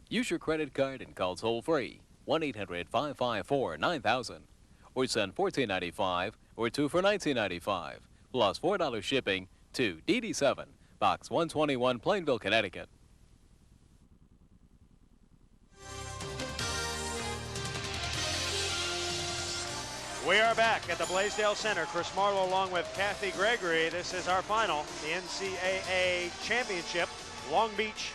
Use your credit card and call toll-free, 1-800-554-9000, or send $14.95 or 2 for $19.95, plus $4 shipping to DD7, Box 121, Plainville, Connecticut. We are back at the Blaisdell Center. Chris Marlowe along with Kathy Gregory. This is our final, the NCAA Championship. Long Beach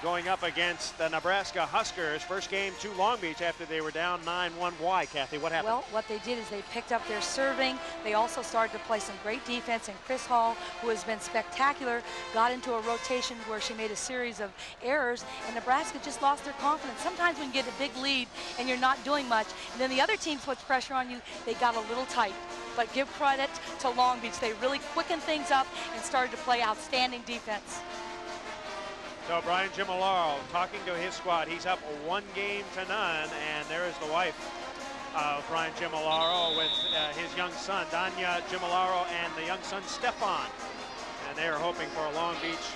going up against the Nebraska Huskers. First game to Long Beach after they were down 9-1. Why, Kathy? What happened? Well, what they did is they picked up their serving. They also started to play some great defense, and Chris Hall, who has been spectacular, got into a rotation where she made a series of errors, and Nebraska just lost their confidence. Sometimes when you get a big lead and you're not doing much, and then the other team puts pressure on you, they got a little tight. But give credit to Long Beach. They really quickened things up and started to play outstanding defense. So Brian Gimolaro talking to his squad. He's up 1-0, and there is the wife of Brian Gimolaro with his young son, Danya Gimolaro, and the young son, Stefan. And they are hoping for a Long Beach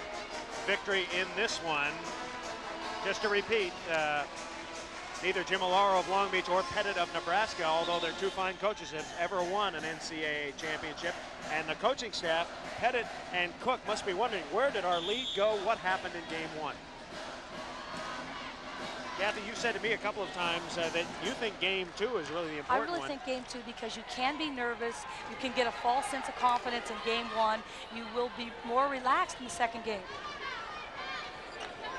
victory in this one. Just to repeat, neither Gimolaro of Long Beach or Pettit of Nebraska, although they're two fine coaches, have ever won an NCAA championship. And the coaching staff, Pettit and Cook, must be wondering, where did our lead go? What happened in game 1? Kathy, you said to me a couple of times that you think game 2 is really the important one. I really think game 2, because you can be nervous. You can get a false sense of confidence in game 1. You will be more relaxed in the second game.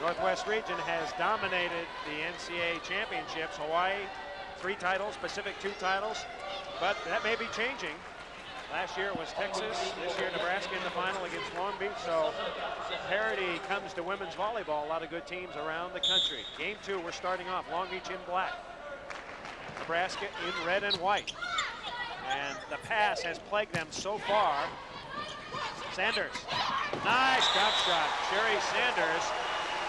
Northwest region has dominated the NCAA championships. Hawaii, 3 titles, Pacific 2 titles, but that may be changing. Last year it was Texas, this year Nebraska in the final against Long Beach, so parity comes to women's volleyball. A lot of good teams around the country. Game 2, we're starting off, Long Beach in black, Nebraska in red and white. And the pass has plagued them so far. Sanders, nice drop shot, Sherry Sanders.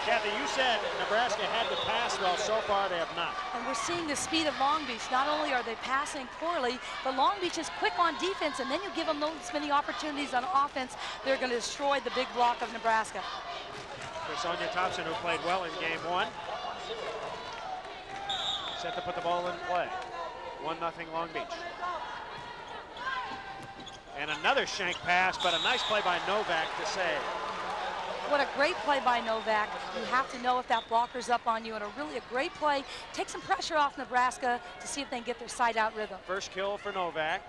Kathy, you said Nebraska had to pass well. So far, they have not. And we're seeing the speed of Long Beach. Not only are they passing poorly, but Long Beach is quick on defense, and then you give them those many opportunities on offense, they're going to destroy the big block of Nebraska. For Sonia Thompson, who played well in game 1. Set to put the ball in play. 1-0 Long Beach. And another shank pass, but a nice play by Novak to save. What a great play by Novak. You have to know if that blocker's up on you, and really a great play. Take some pressure off Nebraska to see if they can get their side-out rhythm. First kill for Novak.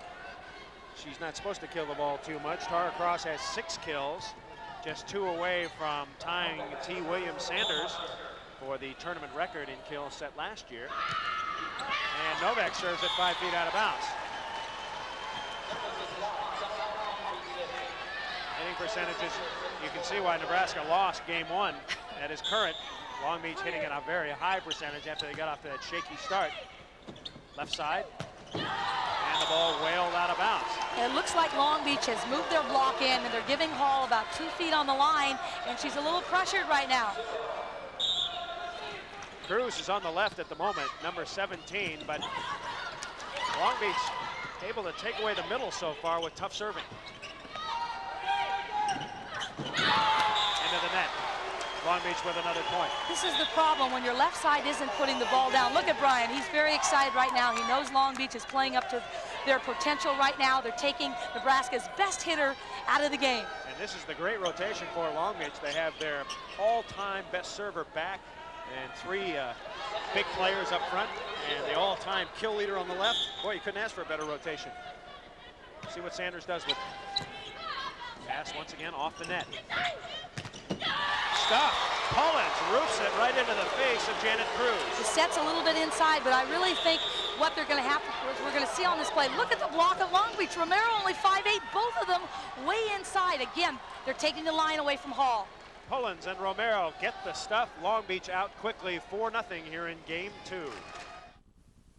She's not supposed to kill the ball too much. Tara Cross has 6 kills, just 2 away from tying T. Williams Sanders for the tournament record in kills set last year. And Novak serves at 5 feet out of bounds. Hitting percentages, you can see why Nebraska lost game 1 at his current. Long Beach hitting at a very high percentage after they got off to that shaky start. Left side, and the ball wailed out of bounds. It looks like Long Beach has moved their block in, and they're giving Hall about 2 feet on the line, and she's a little pressured right now. Cruz is on the left at the moment, number 17, but Long Beach able to take away the middle so far with tough serving. Into the net. Long Beach with another point. This is the problem when your left side isn't putting the ball down. Look at Brian. He's very excited right now. He knows Long Beach is playing up to their potential right now. They're taking Nebraska's best hitter out of the game. And this is the great rotation for Long Beach. They have their all-time best server back and 3 big players up front and the all-time kill leader on the left. Boy, you couldn't ask for a better rotation. See what Sanders does with it. Pass once again off the net. Stop. Pullins roofs it right into the face of Janet Cruz. The set's a little bit inside, but I really think what they're going to have to, we're going to see on this play. Look at the block of Long Beach. Romero only 5'8", both of them way inside. Again, they're taking the line away from Hall. Pullins and Romero get the stuff. Long Beach out quickly, 4-0 here in game 2.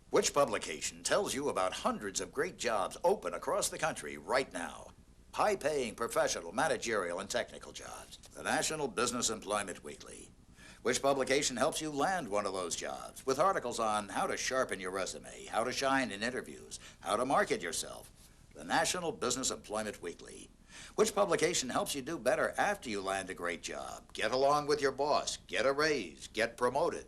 Which publication tells you about hundreds of great jobs open across the country right now? High-paying professional, managerial, and technical jobs. The National Business Employment Weekly. Which publication helps you land one of those jobs with articles on how to sharpen your resume, how to shine in interviews, how to market yourself. The National Business Employment Weekly. Which publication helps you do better after you land a great job, get along with your boss, get a raise, get promoted.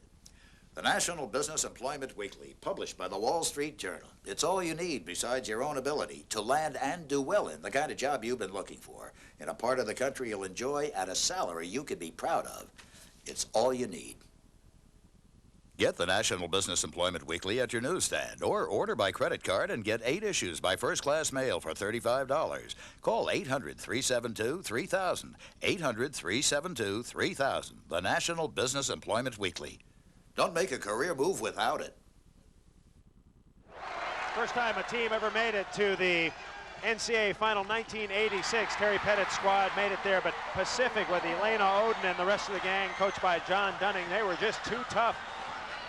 The National Business Employment Weekly, published by the Wall Street Journal. It's all you need besides your own ability to land and do well in the kind of job you've been looking for, in a part of the country you'll enjoy at a salary you could be proud of. It's all you need. Get the National Business Employment Weekly at your newsstand or order by credit card and get 8 issues by first-class mail for $35. Call 800-372-3000. 800-372-3000. The National Business Employment Weekly. Don't make a career move without it. First time a team ever made it to the NCAA Final 1986. Terry Pettit's squad made it there, but Pacific with Elena Oden and the rest of the gang, coached by John Dunning, they were just too tough.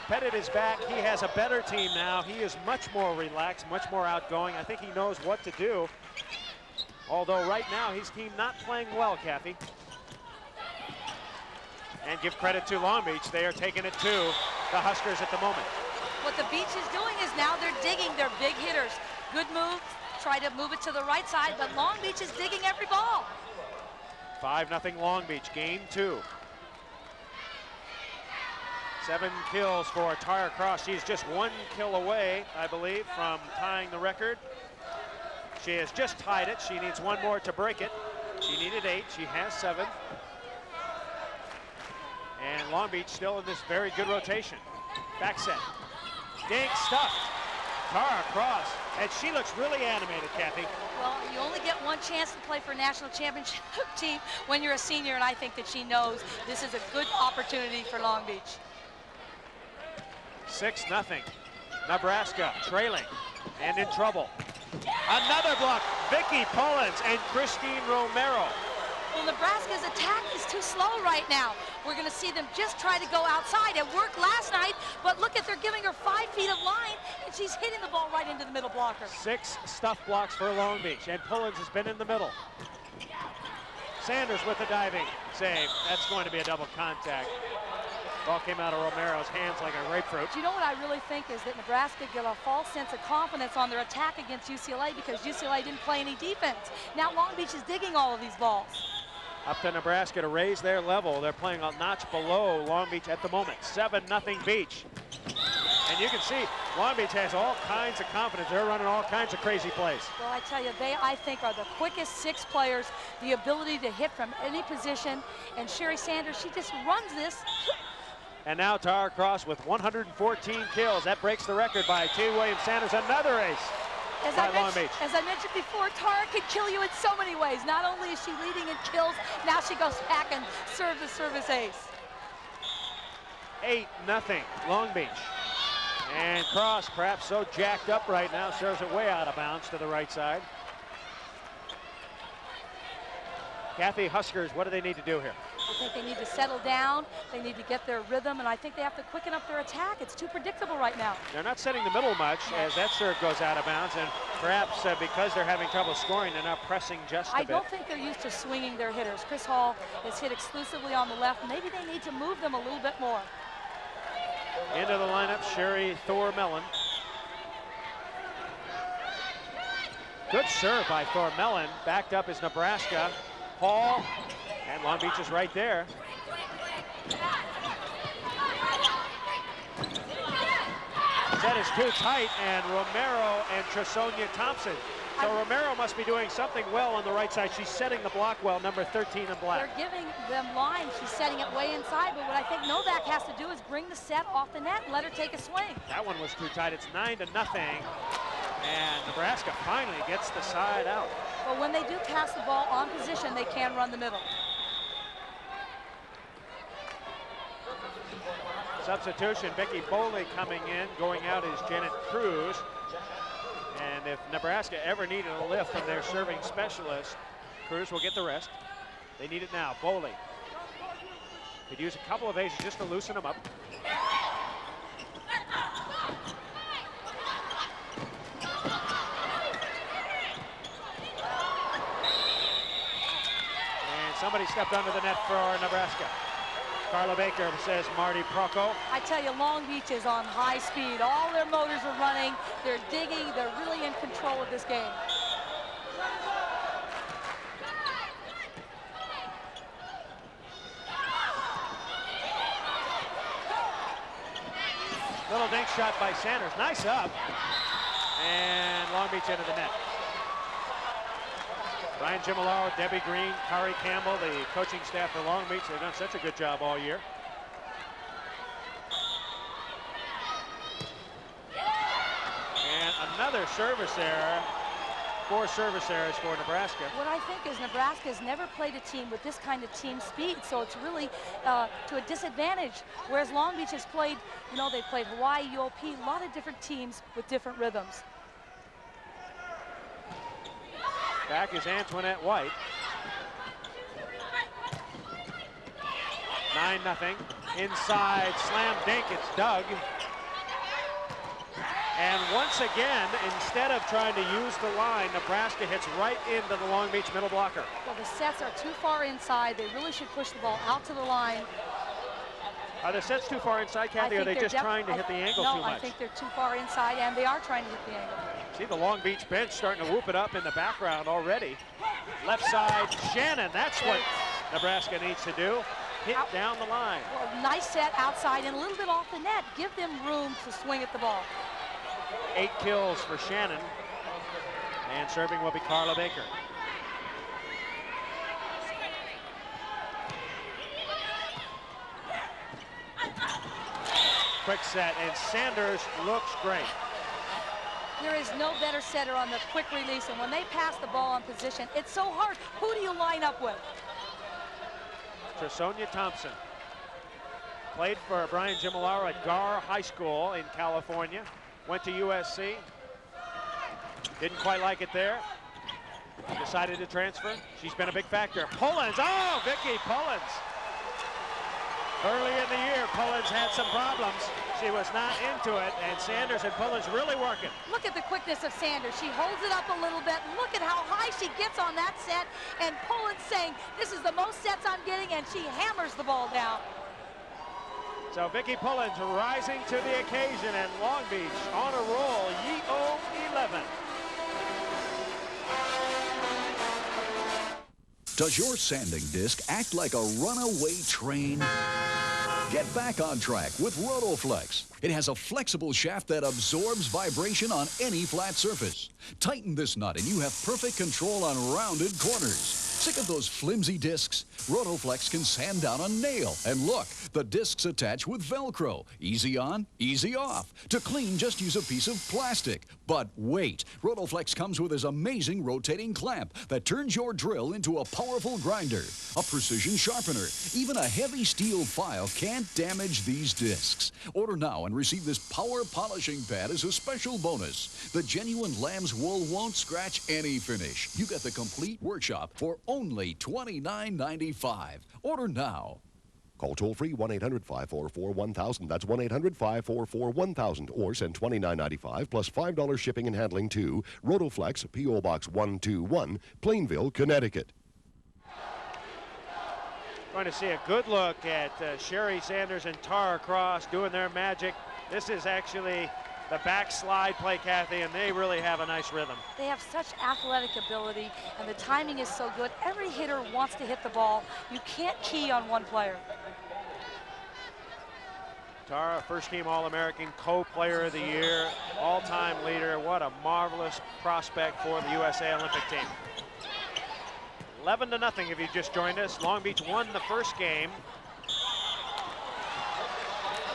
Pettit is back. He has a better team now. He is much more relaxed, much more outgoing. I think he knows what to do. Although right now his team not playing well, Kathy. And give credit to Long Beach. They are taking it to the Huskers at the moment. What the Beach is doing is now they're digging their big hitters. Good move. Try to move it to the right side, but Long Beach is digging every ball. 5-0 Long Beach, game 2. 7 kills for Tara Cross. She's just 1 kill away, I believe, from tying the record. She has just tied it. She needs 1 more to break it. She needed 8. She has 7. And Long Beach still in this very good rotation. Back set. Dink stuffed. Tara Cross. And she looks really animated, Kathy. Well, you only get 1 chance to play for a national championship team when you're a senior, and I think that she knows this is a good opportunity for Long Beach. 6-0. Nebraska trailing and in trouble. Another block. Vicky Pullins and Christine Romero. Well, Nebraska's attack is too slow right now. We're going to see them just try to go outside. It worked last night, but look at, they're giving her 5 feet of line, and she's hitting the ball right into the middle blocker. 6 stuff blocks for Long Beach, and Pullins has been in the middle. Sanders with the diving save. That's going to be a double contact. Ball came out of Romero's hands like a grapefruit. Do you know what I really think is that Nebraska got a false sense of confidence on their attack against UCLA because UCLA didn't play any defense. Now Long Beach is digging all of these balls. Up to Nebraska to raise their level. They're playing a notch below Long Beach at the moment. 7-0 Beach. And you can see Long Beach has all kinds of confidence. They're running all kinds of crazy plays. Well, I tell you, they, I think, are the quickest 6 players, the ability to hit from any position. And Sherry Sanders, she just runs this. And now Tara Cross with 114 kills. That breaks the record by T. Williams Sanders. Another ace by Long Beach. As I mentioned before, Tara can kill you in so many ways. Not only is she leading in kills, now she goes back and serves the service ace. 8-0 Long Beach. And Cross, perhaps so jacked up right now, serves it way out of bounds to the right side. Kathy, Huskers, what do they need to do here? I think they need to settle down. They need to get their rhythm, and I think they have to quicken up their attack. It's too predictable right now. They're not setting the middle much as that serve goes out of bounds, and perhaps because they're having trouble scoring, they're not pressing just a bit. I don't think they're used to swinging their hitters. Chris Hall is hit exclusively on the left. Maybe they need to move them a little bit more. Into the lineup, Sherry Thor Mellon. Good serve by Thor Mellon. Backed up is Nebraska. Hall, and Long Beach is right there. Set is too tight, and Romero and Tresonia Thompson. So Romero must be doing something well on the right side. She's setting the block well, number 13 in black. They're giving them lines. She's setting it way inside, but what I think Novak has to do is bring the set off the net and let her take a swing. That one was too tight. It's 9-0, and Nebraska finally gets the side out. But when they do pass the ball on position, they can run the middle. Substitution, Becky Boley coming in. Going out is Janet Cruz. And if Nebraska ever needed a lift from their serving specialist, Cruz will get the rest. They need it now. Boley could use a couple of aces just to loosen them up. And somebody stepped under the net for Nebraska. Carla Baker, says Marty Procco. I tell you, Long Beach is on high speed. All their motors are running. They're digging. They're really in control of this game. Little dink shot by Sanders. Nice up. And Long Beach into the net. Brian Gimolaro, Debbie Green, Kari Campbell, the coaching staff for Long Beach. They've done such a good job all year. And another service error. 4 service errors for Nebraska. What I think is Nebraska has never played a team with this kind of team speed, so it's really to a disadvantage. Whereas Long Beach has played, you know, they played Hawaii, UOP, a lot of different teams with different rhythms. Back is Antoinette White. 9-0. Inside, slam dink, it's Doug. And once again, instead of trying to use the line, Nebraska hits right into the Long Beach middle blocker. Well, the sets are too far inside. They really should push the ball out to the line. Are the sets too far inside, Kathy, or are they just trying to hit the angle too much? No, I think they're too far inside, and they are trying to hit the angle. See the Long Beach bench starting to whoop it up in the background already. Left side, Shannon, that's what Nebraska needs to do. Hit down the line. Well, nice set outside and a little bit off the net. Give them room to swing at the ball. 8 kills for Shannon. And serving will be Carla Baker. Quick set, and Sanders looks great. There is no better setter on the quick release, and when they pass the ball on position, it's so hard. Who do you line up with? Tresonia Thompson. Played for Brian Gimolaro at Gar High School in California. Went to USC. Didn't quite like it there. Decided to transfer. She's been a big factor. Pullins, oh, Vicki Pullins. Early in the year, Pullins had some problems. She was not into it, and Sanders and Pullins really working. Look at the quickness of Sanders. She holds it up a little bit. Look at how high she gets on that set, and Pullins saying, this is the most sets I'm getting, and she hammers the ball down. So Vicki Pullins rising to the occasion, and Long Beach on a roll, Ye-O 11. Does your sanding disc act like a runaway train? Get back on track with Rotoflex. It has a flexible shaft that absorbs vibration on any flat surface. Tighten this nut and you have perfect control on rounded corners. Sick of those flimsy discs? Rotoflex can sand down a nail. And look, the discs attach with Velcro. Easy on, easy off. To clean, just use a piece of plastic. But wait, Rotoflex comes with his amazing rotating clamp that turns your drill into a powerful grinder, a precision sharpener. Even a heavy steel file can't damage these discs. Order now and receive this power polishing pad as a special bonus. The genuine lamb's wool won't scratch any finish. You get the complete workshop for only $29.95. Order now. Call toll-free 1-800-544-1000. That's 1-800-544-1000. Or send $29.95 plus $5 shipping and handling to Rotoflex, P.O. Box 121, Plainville, Connecticut. Going to see a good look at Sherry Sanders and Tara Cross doing their magic. This is actually the backslide play, Kathy, and they really have a nice rhythm. They have such athletic ability, and the timing is so good. Every hitter wants to hit the ball. You can't key on one player. Tara, first-team All-American, co-player of the year, all-time leader. What a marvelous prospect for the USA Olympic team. 11-0 if you just joined us. Long Beach won the first game.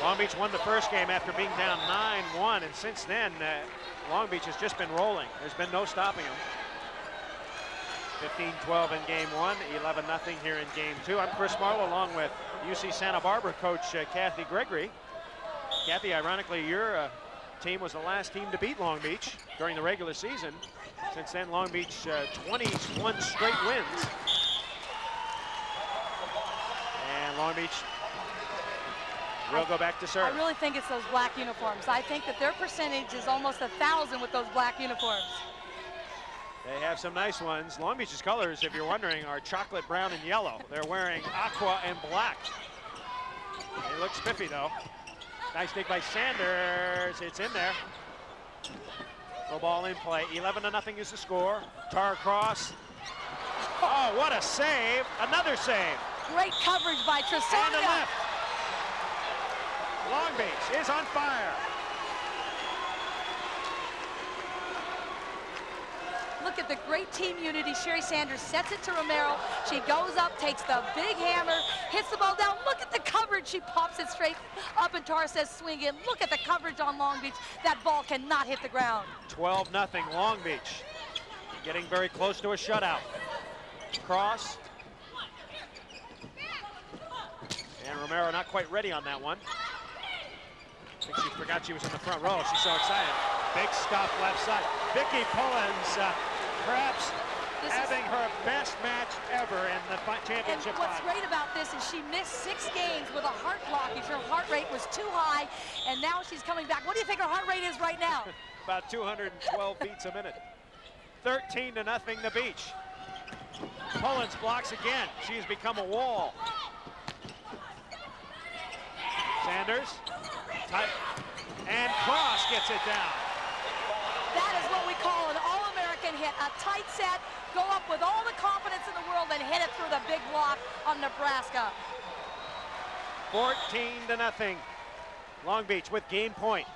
Long Beach won the first game after being down 9-1, and since then, Long Beach has just been rolling. There's been no stopping them. 15-12 in game one, 11-0 here in game two. I'm Chris Marlowe along with UC Santa Barbara coach Kathy Gregory. Kathy, ironically, your team was the last team to beat Long Beach during the regular season. Since then, Long Beach 21 straight wins. And Long Beach will go back to serve. I really think it's those black uniforms. I think that their percentage is almost 1,000 with those black uniforms. They have some nice ones. Long Beach's colors, if you're wondering, are chocolate brown and yellow. They're wearing aqua and black. They look spiffy, though. Nice dig by Sanders. It's in there. No ball in play. 11-0 is the score. Tara Cross. Oh, what a save. Another save. Great coverage by Trisania. And a left. Long Beach is on fire. Look at the great team unity. Sherry Sanders sets it to Romero. She goes up, takes the big hammer, hits the ball down. Look at the coverage. She pops it straight up, and Tara says swing in. Look at the coverage on Long Beach. That ball cannot hit the ground. 12-0 Long Beach. Getting very close to a shutout. Cross. And Romero not quite ready on that one. I think she forgot she was in the front row. She's so excited. Big stuff left side. Vicki Pullins, perhaps having her best match ever in the championship. And what's great about this is she missed 6 games with a heart blockage. Her heart rate was too high, and now she's coming back. What do you think her heart rate is right now? About 212 beats a minute. 13-0 the Beach. Pullins blocks again. She's become a wall. Sanders. Tight. And Cross gets it down. That is what we call an All-American hit. A tight set, go up with all the confidence in the world and hit it through the big block on Nebraska. 14-0. Long Beach with game point.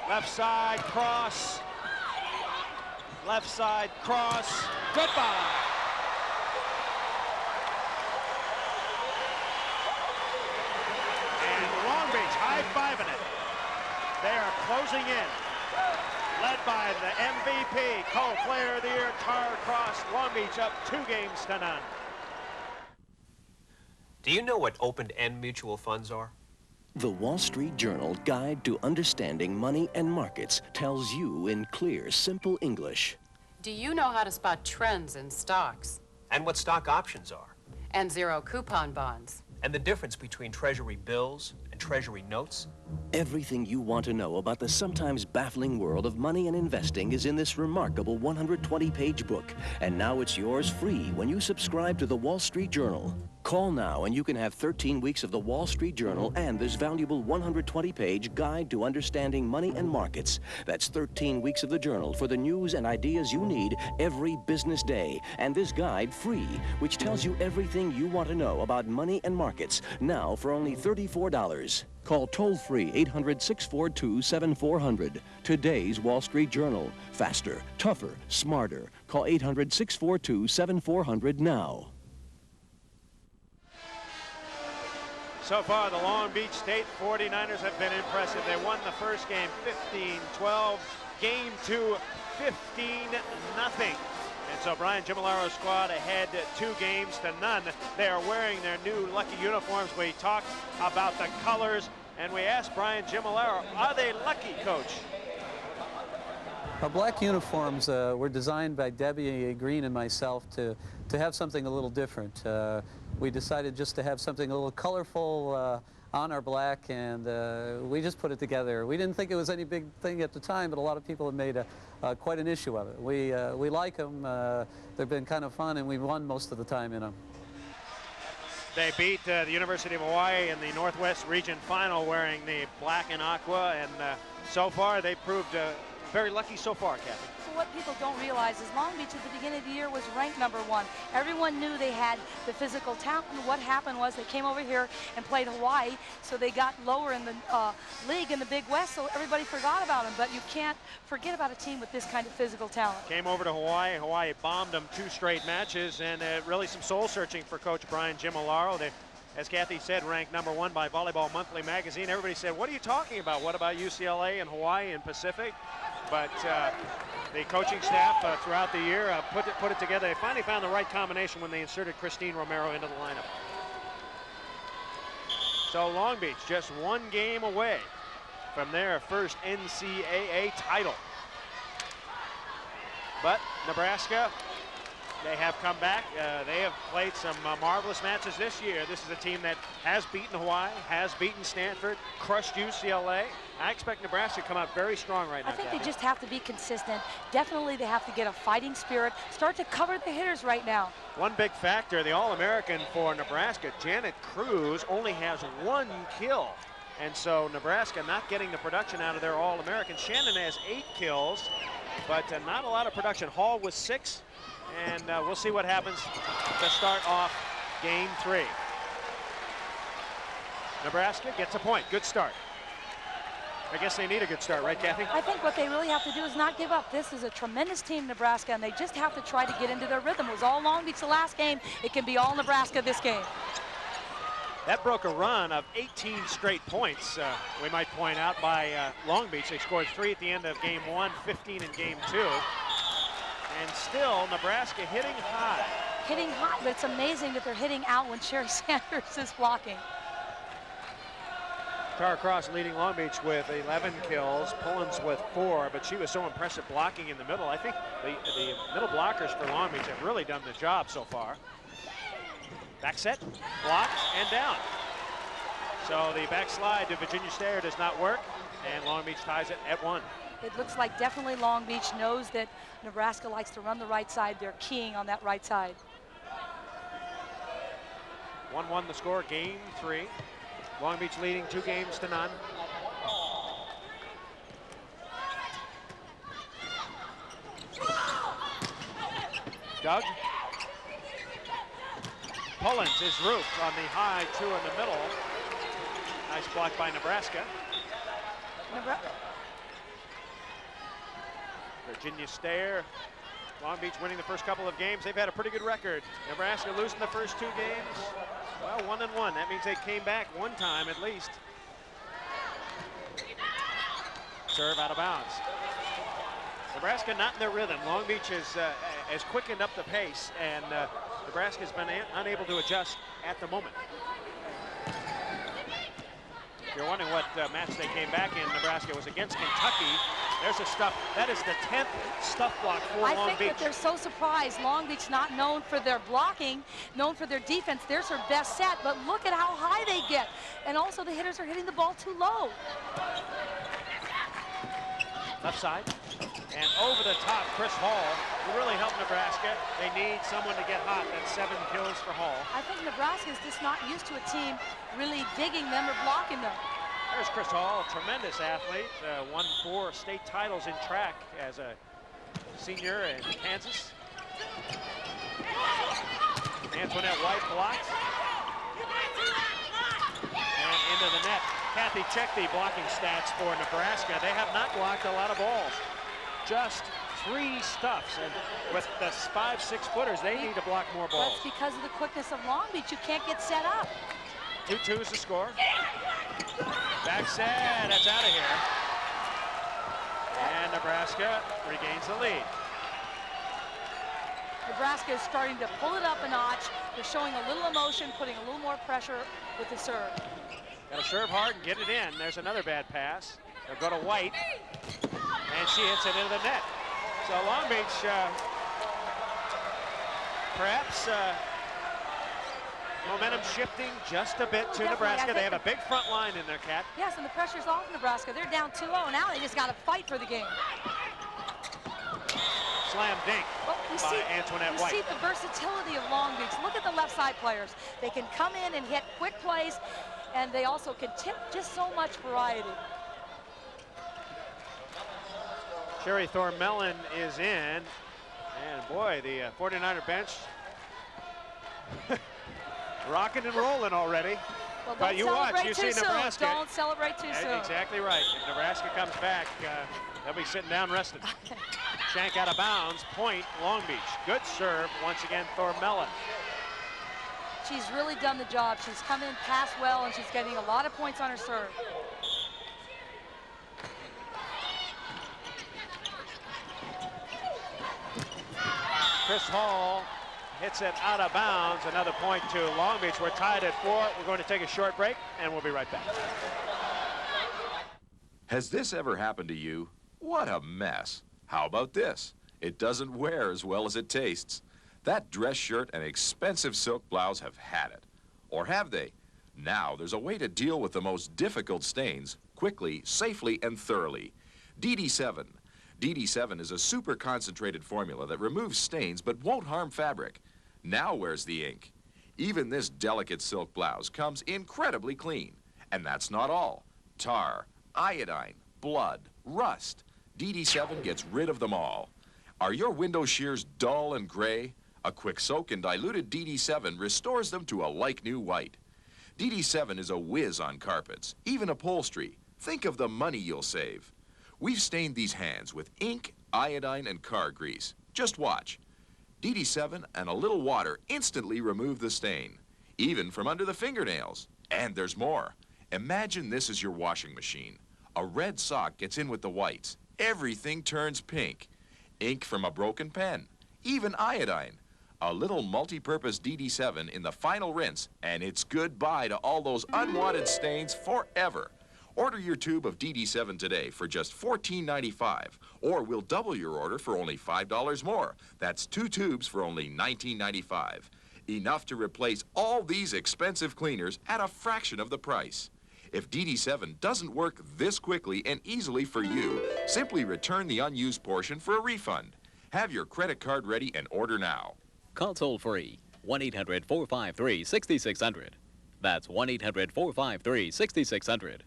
Left side, Cross. Left side, Cross. Goodbye. High-fiving it. They are closing in. Led by the MVP, co-player of the year, Tara Cross. Long Beach up 2-0. Do you know what open-end mutual funds are? The Wall Street Journal Guide to Understanding Money and Markets tells you in clear, simple English. Do you know how to spot trends in stocks? And what stock options are? And zero coupon bonds. And the difference between Treasury bills and Treasury notes? Everything you want to know about the sometimes baffling world of money and investing is in this remarkable 120-page book. And now it's yours free when you subscribe to the Wall Street Journal. Call now and you can have 13 weeks of the Wall Street Journal and this valuable 120-page guide to understanding money and markets. That's 13 weeks of the Journal for the news and ideas you need every business day. And this guide free, which tells you everything you want to know about money and markets, now for only $34. Call toll-free 800-642-7400. Today's Wall Street Journal. Faster, tougher, smarter. Call 800-642-7400 now. So far, the Long Beach State 49ers have been impressive. They won the first game 15-12. Game 2, 15-0. And so Brian Gimilaro's squad ahead 2 games to none. They are wearing their new lucky uniforms. We talked about the colors, and we asked Brian Gimilaro, are they lucky, Coach? Our black uniforms were designed by Debbie Green and myself to have something a little different. We decided just to have something a little colorful on our black, and we just put it together. We didn't think it was any big thing at the time, but a lot of people have made quite an issue of it. We like them. They've been kind of fun, and we won most of the time in them. They beat the University of Hawaii in the Northwest Region Final wearing the black and aqua, and so far they proved very lucky so far, Kathy. So what people don't realize is Long Beach at the beginning of the year was ranked #1. Everyone knew they had the physical talent. What happened was they came over here and played Hawaii, so they got lower in the league in the Big West, so everybody forgot about them. But you can't forget about a team with this kind of physical talent. Came over to Hawaii. Hawaii bombed them 2 straight matches, and really some soul searching for Coach Brian Gimilaro. They, as Kathy said, ranked #1 by Volleyball Monthly magazine. Everybody said, what are you talking about? What about UCLA and Hawaii and Pacific? But the coaching staff throughout the year put it together. They finally found the right combination when they inserted Christine Romero into the lineup. So Long Beach just 1 game away from their first NCAA title. But Nebraska, they have come back. They have played some marvelous matches this year. This is a team that has beaten Hawaii, has beaten Stanford, crushed UCLA. I expect Nebraska to come out very strong right now. I think Kathy. they just have to be consistent. Definitely they have to get a fighting spirit, start to cover the hitters right now. One big factor, the All-American for Nebraska, Janet Cruz, only has 1 kill. And so Nebraska not getting the production out of their All-American. Shannon has 8 kills, but not a lot of production. Hall with 6. And we'll see what happens to start off game 3. Nebraska gets a point. Good start. I guess they need a good start, right, Kathy? I think what they really have to do is not give up. This is a tremendous team, Nebraska, and they just have to try to get into their rhythm. It was all Long Beach the last game. It can be all Nebraska this game. That broke a run of 18 straight points, we might point out, by Long Beach. They scored 3 at the end of game 1, 15 in game 2. And still, Nebraska hitting high. Hitting high, but it's amazing that they're hitting out when Sherry Sanders is blocking. Tara Cross leading Long Beach with 11 kills, Pullins with 4, but she was so impressive blocking in the middle. I think the middle blockers for Long Beach have really done the job so far. Back set, blocked, and down. So the backslide to Virginia Stair does not work, and Long Beach ties it at 1. It looks like definitely Long Beach knows that Nebraska likes to run the right side. They're keying on that right side. 1-1 the score, game 3. Long Beach leading 2 games to none. Doug. Pullins is roofed on the high 2 in the middle. Nice block by Nebraska. Virginia Stair. Long Beach winning the first couple of games. They've had a pretty good record. Nebraska losing the first 2 games. Well, 1-1. That means they came back 1 time at least. Serve out of bounds. Nebraska not in their rhythm. Long Beach has quickened up the pace, and Nebraska's been unable to adjust at the moment. If you're wondering what match they came back in, Nebraska was against Kentucky. There's a stuff. That is the 10th stuff block for Long Beach. I think that they're so surprised. Long Beach not known for their blocking, known for their defense. There's their best set, but look at how high they get. And also the hitters are hitting the ball too low. Left side. And over the top, Chris Hall will really help Nebraska. They need someone to get hot. That's 7 kills for Hall. I think Nebraska is just not used to a team really digging them or blocking them. There's Chris Hall, a tremendous athlete. Won 4 state titles in track as a senior in Kansas. Antoinette White blocks. And into the net. Kathy, check the blocking stats for Nebraska. They have not blocked a lot of balls. Just 3 stuffs. And with the 5, 6 footers, they need to block more balls. That's because of the quickness of Long Beach. You can't get set up. 2-2 is the score. Back set, that's out of here. And Nebraska regains the lead. Nebraska is starting to pull it up a notch. They're showing a little emotion, putting a little more pressure with the serve. Got to serve hard and get it in. There's another bad pass. They'll go to White, and she hits it into the net. So Long Beach, perhaps momentum shifting just a bit to Nebraska. They have a big front line in their cat. Yes, and the pressure's off Nebraska. They're down 2-0. Now they just got to fight for the game. Slam dink by Antoinette White. You see the versatility of Long Beach. Look at the left side players. They can come in and hit quick plays, and they also can tip, just so much variety. Sherry Thormelin is in, and boy, the 49er bench rocking and rolling already. Well, but you watch, you see Nebraska. Don't celebrate too soon. Exactly right. If Nebraska comes back, they'll be sitting down rested. Shank out of bounds, point, Long Beach. Good serve, once again, Thormelin. She's really done the job. She's come in, passed well, and she's getting a lot of points on her serve. Chris Hall hits it out of bounds. Another point to Long Beach. We're tied at 4. We're going to take a short break, and we'll be right back. Has this ever happened to you? What a mess. How about this? It doesn't wear as well as it tastes. That dress shirt and expensive silk blouse have had it. Or have they? Now there's a way to deal with the most difficult stains quickly, safely, and thoroughly. DD7. DD7 is a super concentrated formula that removes stains but won't harm fabric. Now where's the ink? Even this delicate silk blouse comes incredibly clean. And that's not all. Tar, iodine, blood, rust. DD7 gets rid of them all. Are your window shears dull and gray? A quick soak in diluted DD7 restores them to a like-new white. DD7 is a whiz on carpets, even upholstery. Think of the money you'll save. We've stained these hands with ink, iodine, and car grease. Just watch. DD7 and a little water instantly remove the stain, even from under the fingernails. And there's more. Imagine this is your washing machine. A red sock gets in with the whites. Everything turns pink. Ink from a broken pen, even iodine. A little multi-purpose DD7 in the final rinse, and it's goodbye to all those unwanted stains forever. Order your tube of DD7 today for just $14.95, or we'll double your order for only $5 more. That's 2 tubes for only $19.95. Enough to replace all these expensive cleaners at a fraction of the price. If DD7 doesn't work this quickly and easily for you, simply return the unused portion for a refund. Have your credit card ready and order now. Call toll-free, 1-800-453-6600. That's 1-800-453-6600.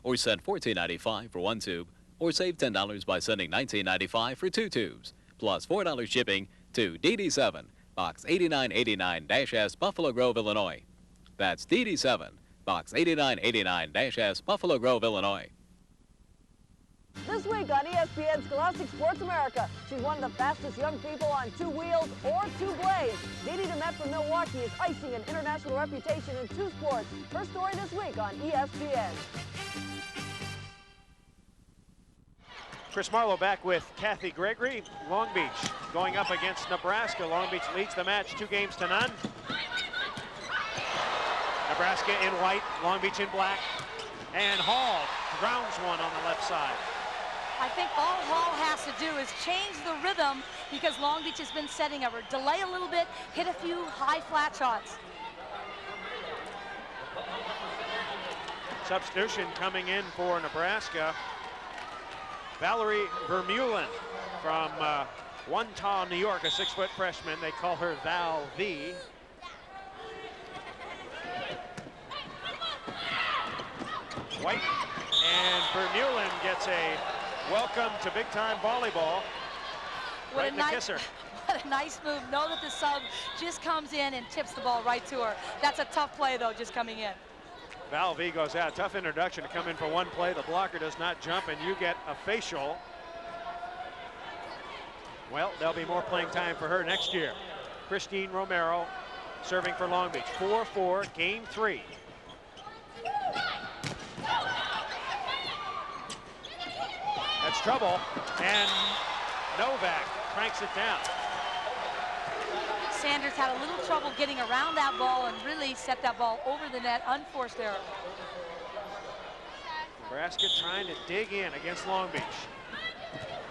Or send $14.95 for 1 tube, or save $10 by sending $19.95 for 2 tubes, plus $4 shipping to DD7, Box 8989-S, Buffalo Grove, Illinois. That's DD7, Box 8989-S, Buffalo Grove, Illinois. This week on ESPN Scholastic Sports America, she's one of the fastest young people on 2 wheels or 2 blades. Didi DeMette from Milwaukee is icing an international reputation in 2 sports. Her story this week on ESPN. Chris Marlowe back with Kathy Gregory. Long Beach going up against Nebraska. Long Beach leads the match 2-0. Nebraska in white, Long Beach in black. And Hall grounds one on the left side. I think all Hall has to do is change the rhythm because Long Beach has been setting up. Delay a little bit, hit a few high flat shots. Substitution coming in for Nebraska. Valerie Vermeulen from Wantagh, New York, a 6-foot freshman. They call her Val V. White and Vermeulen gets a welcome to big-time volleyball. Right in the kisser. What a nice move. Know that the sub just comes in and tips the ball right to her. That's a tough play, though, just coming in. Val V goes out. Tough introduction to come in for one play. The blocker does not jump, and you get a facial. Well, there'll be more playing time for her next year. Christine Romero serving for Long Beach. 4-4, game 3. That's trouble, and Novak cranks it down. Sanders had a little trouble getting around that ball and really set that ball over the net. Unforced error. Nebraska trying to dig in against Long Beach.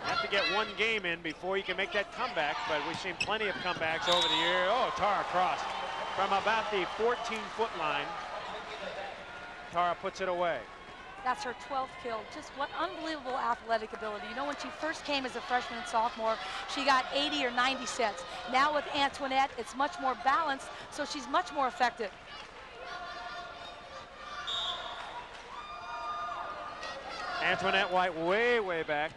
Have to get one game in before you can make that comeback, but we've seen plenty of comebacks over the year. Oh, Tara cross from about the 14-foot line. Tara puts it away. That's her 12th kill. Just what unbelievable athletic ability. You know, when she first came as a freshman and sophomore, she got 80 or 90 sets. Now with Antoinette, it's much more balanced, so she's much more effective. Antoinette White way, way back.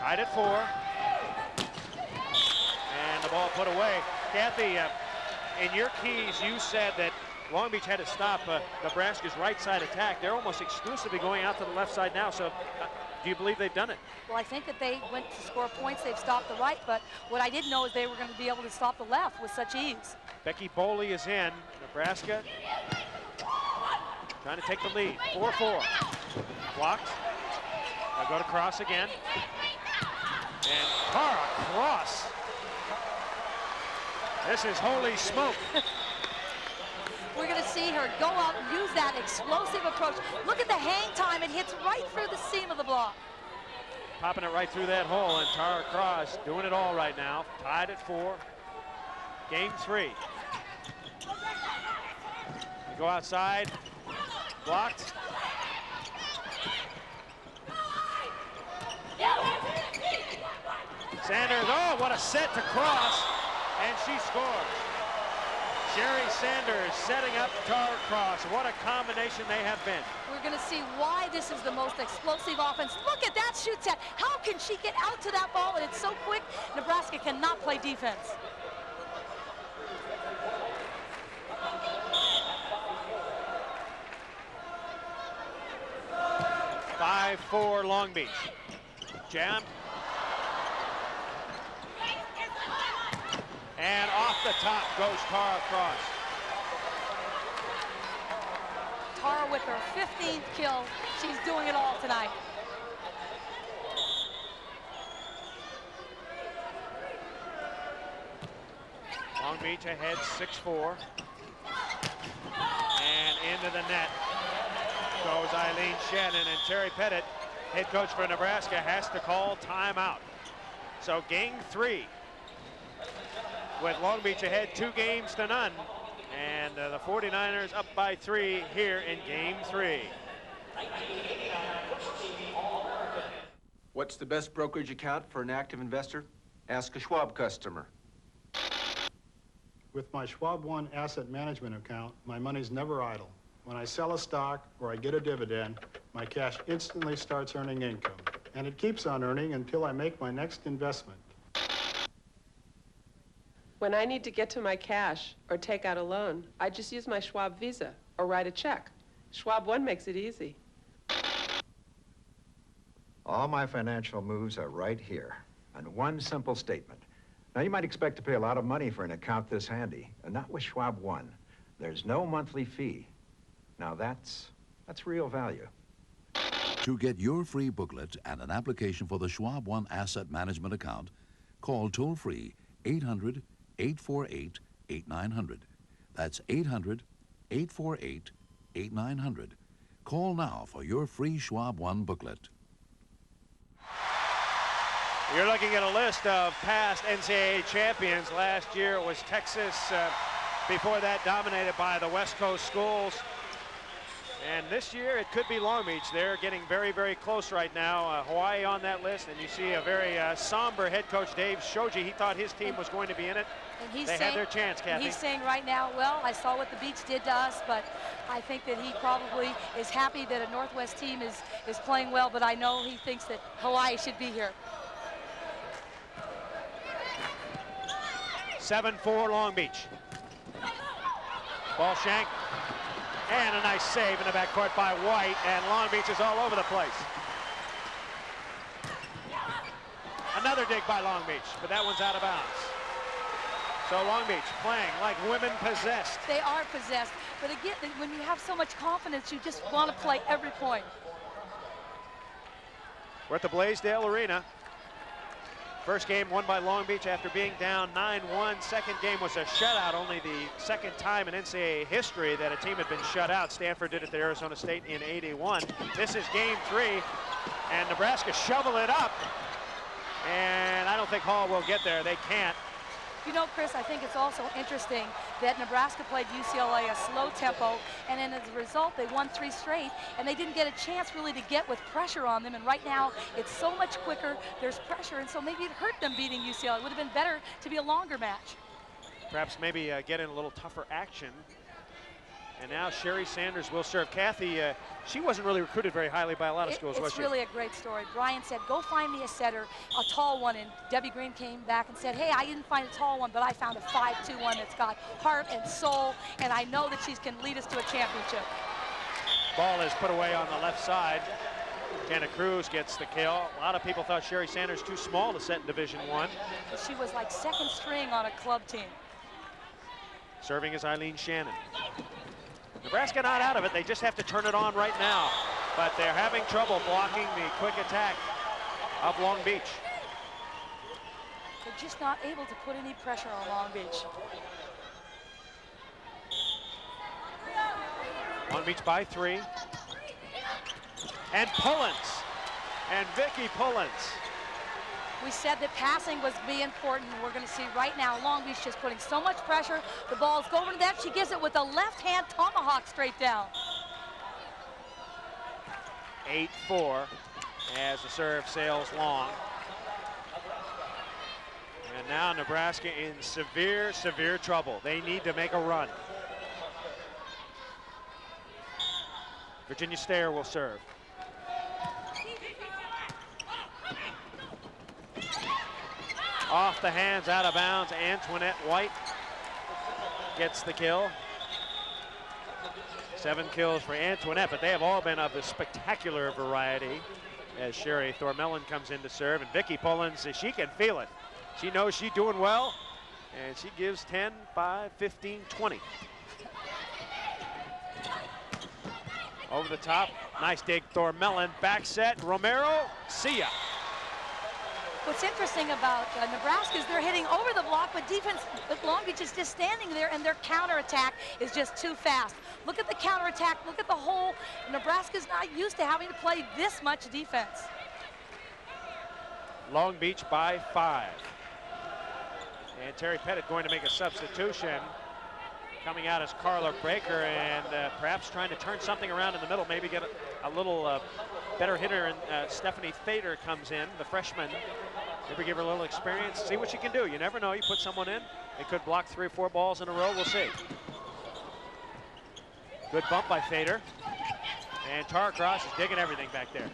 Tied at 4. And the ball put away. Kathy, in your keys, you said that Long Beach had to stop Nebraska's right side attack. They're almost exclusively going out to the left side now, so do you believe they've done it? Well, I think that they went to score points. They've stopped the right, but what I didn't know is they were going to be able to stop the left with such ease. Becky Boley is in. Nebraska trying to take the lead. 4-4. Blocked. They'll go to Cross again. And Tara Cross. This is holy smoke. We're going to see her go up and use that explosive approach. Look at the hang time. It hits right through the seam of the block. Popping it right through that hole, and Tara Cross doing it all right now. Tied at 4. Game 3. They go outside. Blocked. Sanders, oh, what a set to Cross, and she scores. Sherry Sanders setting up Tara Cross. What a combination they have been. We're going to see why this is the most explosive offense. Look at that shoot set. How can she get out to that ball? And it's so quick, Nebraska cannot play defense. For Long Beach. Jam. And off the top goes Tara Cross. Tara with her 15th kill. She's doing it all tonight. Long Beach ahead 6-4. And into the net goes Eileen Shannon, and Terry Pettit, head coach for Nebraska, has to call timeout. So game 3 with Long Beach ahead 2-0. And the 49ers up by 3 here in game 3. What's the best brokerage account for an active investor? Ask a Schwab customer. With my Schwab One asset management account, my money's never idle. When I sell a stock or I get a dividend, my cash instantly starts earning income. And it keeps on earning until I make my next investment. When I need to get to my cash or take out a loan, I just use my Schwab Visa or write a check. Schwab One makes it easy. All my financial moves are right here, and one simple statement. Now, you might expect to pay a lot of money for an account this handy, and not with Schwab One. There's no monthly fee. Now, that's real value. To get your free booklet and an application for the Schwab One Asset Management account, call toll-free 800-848-8900. That's 800-848-8900. Call now for your free Schwab One booklet. You're looking at a list of past NCAA champions. Last year it was Texas. Before that, dominated by the West Coast schools. And this year it could be Long Beach. They're getting very, very close right now. Hawaii on that list, and you see a very somber head coach, Dave Shoji. He thought his team was going to be in it. And they had their chance, Kathy. He's saying right now, well, I saw what the beach did to us, but I think that he probably is happy that a Northwest team is playing well, but I know he thinks that Hawaii should be here. 7-4 Long Beach. Ball shank. And a nice save in the backcourt by White, and Long Beach is all over the place. Another dig by Long Beach, but that one's out of bounds. So Long Beach playing like women possessed. They are possessed, but again, when you have so much confidence, you just want to play every point. We're at the Blaisdell Arena. First game won by Long Beach after being down 9-1. Second game was a shutout, only the second time in NCAA history that a team had been shut out. Stanford did it to Arizona State in '81. This is game 3, and Nebraska shovel it up. And I don't think Hall will get there. They can't. You know, Chris, I think it's also interesting that Nebraska played UCLA a slow tempo, and then as a result, they won 3 straight, and they didn't get a chance really to get with pressure on them. And right now, it's so much quicker. There's pressure, and so maybe it hurt them beating UCLA. It would have been better to be a longer match. Perhaps maybe get in a little tougher action. And now Sherry Sanders will serve. Kathy, she wasn't really recruited very highly by a lot of schools, was she? It's really a great story. Brian said, go find me a setter, a tall one, and Debbie Green came back and said, hey, I didn't find a tall one, but I found a 5'2" one that's got heart and soul, and I know that she can lead us to a championship. Ball is put away on the left side. Jenna Cruz gets the kill. A lot of people thought Sherry Sanders too small to set in Division I. She was like second string on a club team. Serving is Eileen Shannon. Nebraska not out of it. They just have to turn it on right now. But they're having trouble blocking the quick attack of Long Beach. They're just not able to put any pressure on Long Beach. Long Beach by 3. And Pullins. And Vicki Pullins. We said that passing was be important. We're going to see right now Long Beach just putting so much pressure. The ball's going to that. She gives it with a left hand tomahawk straight down. 8-4 as the serve sails long. And now Nebraska in severe, severe trouble. They need to make a run. Virginia Stair will serve. Off the hands, out of bounds. Antoinette White gets the kill. 7 kills for Antoinette, but they have all been of the spectacular variety as Sherry Thormellen comes in to serve. And Vicki Pullins, she can feel it. She knows she's doing well, and she gives 10, 5, 15, 20. Over the top, nice dig, Thormellen. Back set, Romero, see ya. What's interesting about Nebraska is they're hitting over the block, but Long Beach is just standing there, and their counterattack is just too fast. Look at the counterattack. Look at the hole. Nebraska's not used to having to play this much defense. Long Beach by 5. And Terry Pettit going to make a substitution. Coming out is Carla Baker, and perhaps trying to turn something around in the middle, maybe get a little better hitter, and Stephanie Thader comes in, the freshman. Maybe give her a little experience, see what she can do. You never know, you put someone in, they could block 3 or 4 balls in a row, we'll see. Good bump by Thader. And Tara Cross is digging everything back there.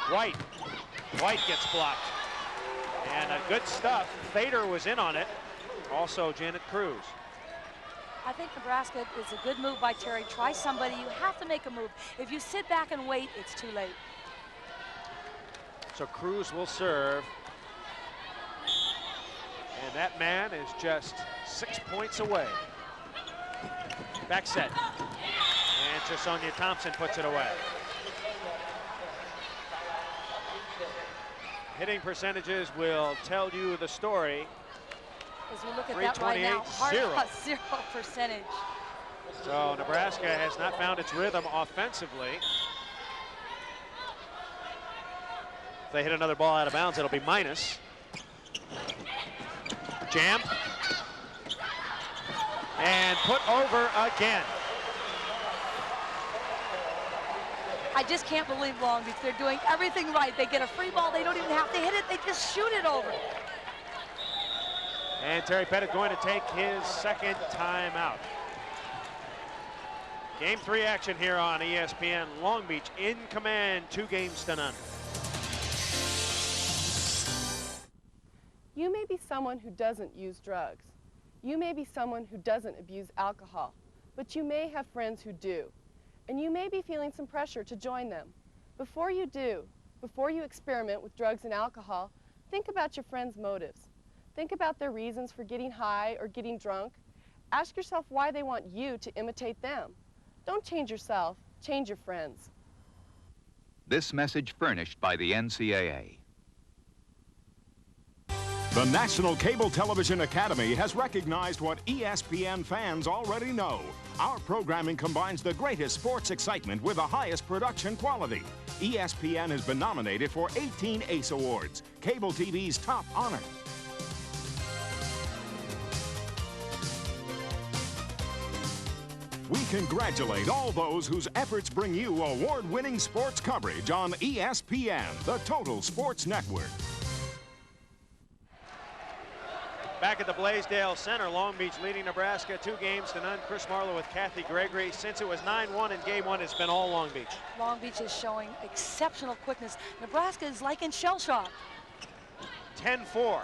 White gets blocked. And good stuff, Thader was in on it. Also Janet Cruz. I think Nebraska is a good move by Terry. Try somebody, you have to make a move. If you sit back and wait, it's too late. So Cruz will serve. And that man is just 6 points away. Back set. And Tresonia Thompson puts it away. Hitting percentages will tell you the story. As we look at that right now, hard 0%. So Nebraska has not found its rhythm offensively. If they hit another ball out of bounds, it'll be minus. Jam. And put over again. I just can't believe Long Beach. They're doing everything right. They get a free ball. They don't even have to hit it. They just shoot it over. And Terry Pettit going to take his second timeout. Game 3 action here on ESPN. Long Beach in command, 2-0. You may be someone who doesn't use drugs. You may be someone who doesn't abuse alcohol, but you may have friends who do. And you may be feeling some pressure to join them. Before you do, before you experiment with drugs and alcohol, think about your friends' motives. Think about their reasons for getting high or getting drunk. Ask yourself why they want you to imitate them. Don't change yourself, change your friends. This message furnished by the NCAA. The National Cable Television Academy has recognized what ESPN fans already know. Our programming combines the greatest sports excitement with the highest production quality. ESPN has been nominated for 18 ACE Awards, cable TV's top honor. We congratulate all those whose efforts bring you award-winning sports coverage on ESPN, the Total Sports Network. Back at the Blaisdell Center, Long Beach leading Nebraska 2-0. Chris Marlowe with Kathy Gregory. Since it was 9-1 in game 1, it's been all Long Beach. Long Beach is showing exceptional quickness. Nebraska is like in shell shock. 10-4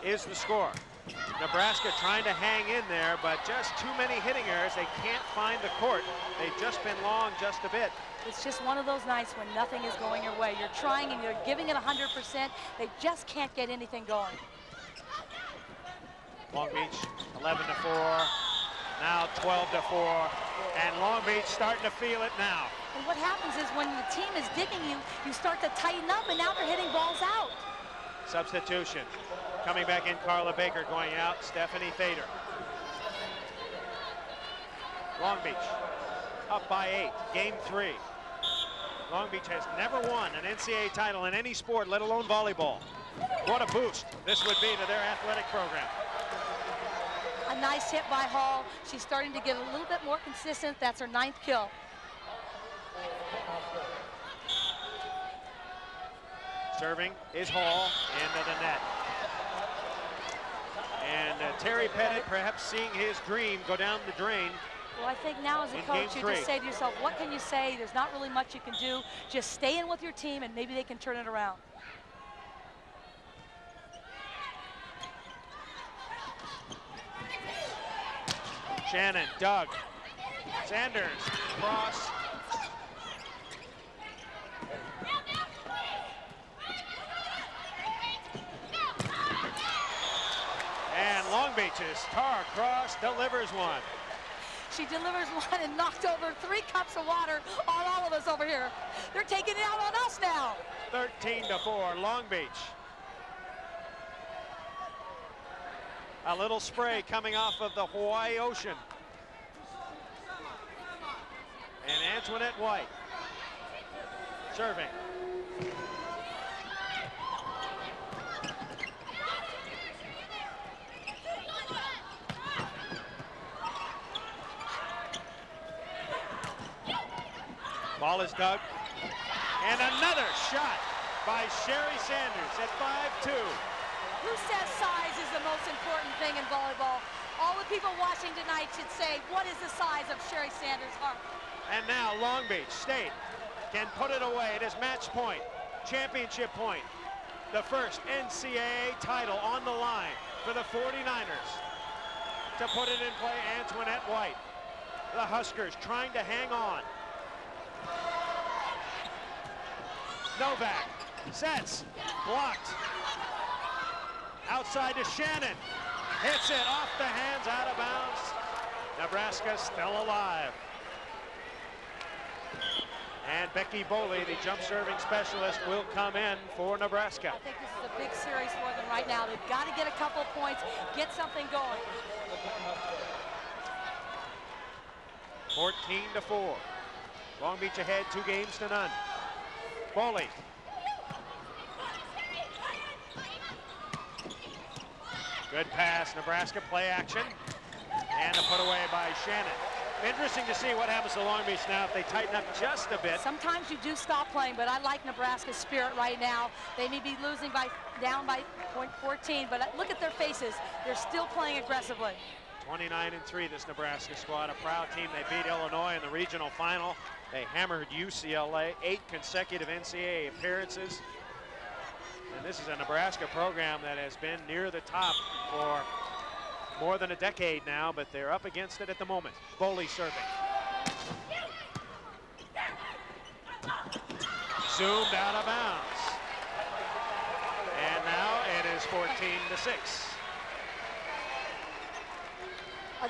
is the score. Nebraska trying to hang in there, but just too many hitting errors. They can't find the court. They've just been long just a bit. It's just one of those nights when nothing is going your way. You're trying and you're giving it 100%. They just can't get anything going. Long Beach 11-4, now 12-4, and Long Beach starting to feel it now. And what happens is when the team is digging you, you start to tighten up, and now they're hitting balls out. Substitution. Coming back in, Carla Baker going out, Stephanie Fader. Long Beach up by 8, game 3. Long Beach has never won an NCAA title in any sport, let alone volleyball. What a boost this would be to their athletic program. A nice hit by Hall. She's starting to get a little bit more consistent. That's her 9th kill. Serving is Hall into the net. And Terry Pettit perhaps seeing his dream go down the drain. Well, I think now as a coach, you just say to yourself, what can you say? There's not really much you can do. Just stay in with your team, and maybe they can turn it around. Shannon, Doug, Sanders, cross. And Long Beach's Tara Cross delivers one. She delivers one and knocked over 3 cups of water on all of us over here. They're taking it out on us now. 13-4, Long Beach. A little spray coming off of the Hawaii Ocean. And Antoinette White serving. Ball is dug. And another shot by Sherry Sanders at 5-2. Who says size is the most important thing in volleyball? All the people watching tonight should say, what is the size of Sherry Sanders' heart? And now Long Beach State can put it away. It is match point, championship point. The first NCAA title on the line for the 49ers. To put it in play, Antoinette White. The Huskers trying to hang on. Novak sets, blocked. Outside to Shannon. Hits it off the hands, out of bounds. Nebraska still alive. And Becky Boley, the jump serving specialist, will come in for Nebraska. I think this is a big series for them right now. They've got to get a couple points, get something going. 14-4. Long Beach ahead, 2-0. Boley. Good pass, Nebraska play action. And a put away by Shannon. Interesting to see what happens to Long Beach now if they tighten up just a bit. Sometimes you do stop playing, but I like Nebraska's spirit right now. They may be losing down by point 14, but look at their faces. They're still playing aggressively. 29-3, this Nebraska squad, a proud team. They beat Illinois in the regional final. They hammered UCLA, 8 consecutive NCAA appearances. And this is a Nebraska program that has been near the top for more than a decade now, but they're up against it at the moment. Foley serving. Zoomed out of bounds. And now it is 14-6.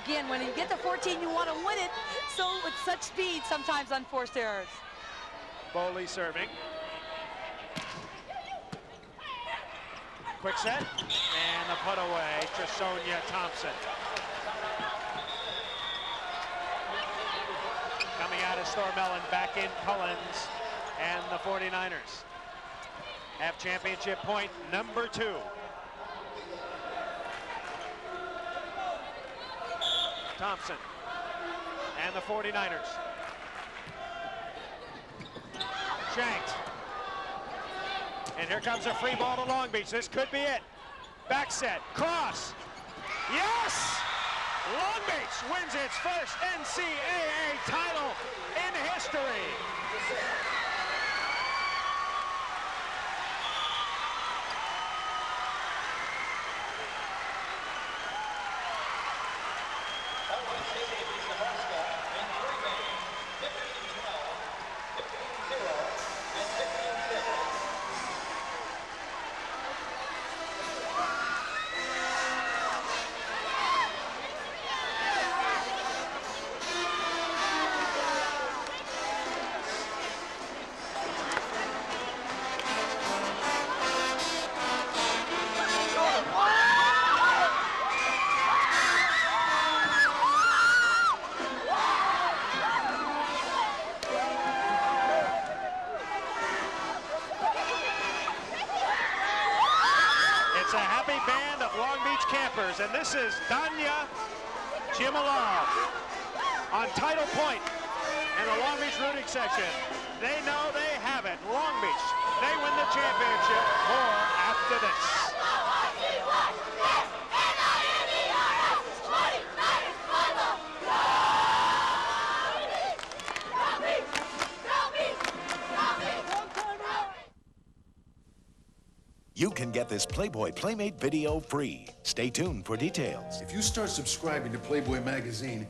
Again, when you get to 14, you want to win it. So with such speed, sometimes unforced errors. Foley serving. Quick set, and the put away, Tresonia Thompson. Coming out of Stormelon, back in Cullens, and the 49ers have championship point number 2. Thompson and the 49ers. Shanked. And here comes a free ball to Long Beach. This could be it. Back set, cross. Yes! Long Beach wins its first NCAA title in history. It's a happy band of Long Beach campers, and this is Danya Jimalov on title point in the Long Beach rooting section. They know they have it. Long Beach, they win the championship. More after this. You can get this Playboy Playmate video free. Stay tuned for details. If you start subscribing to Playboy magazine,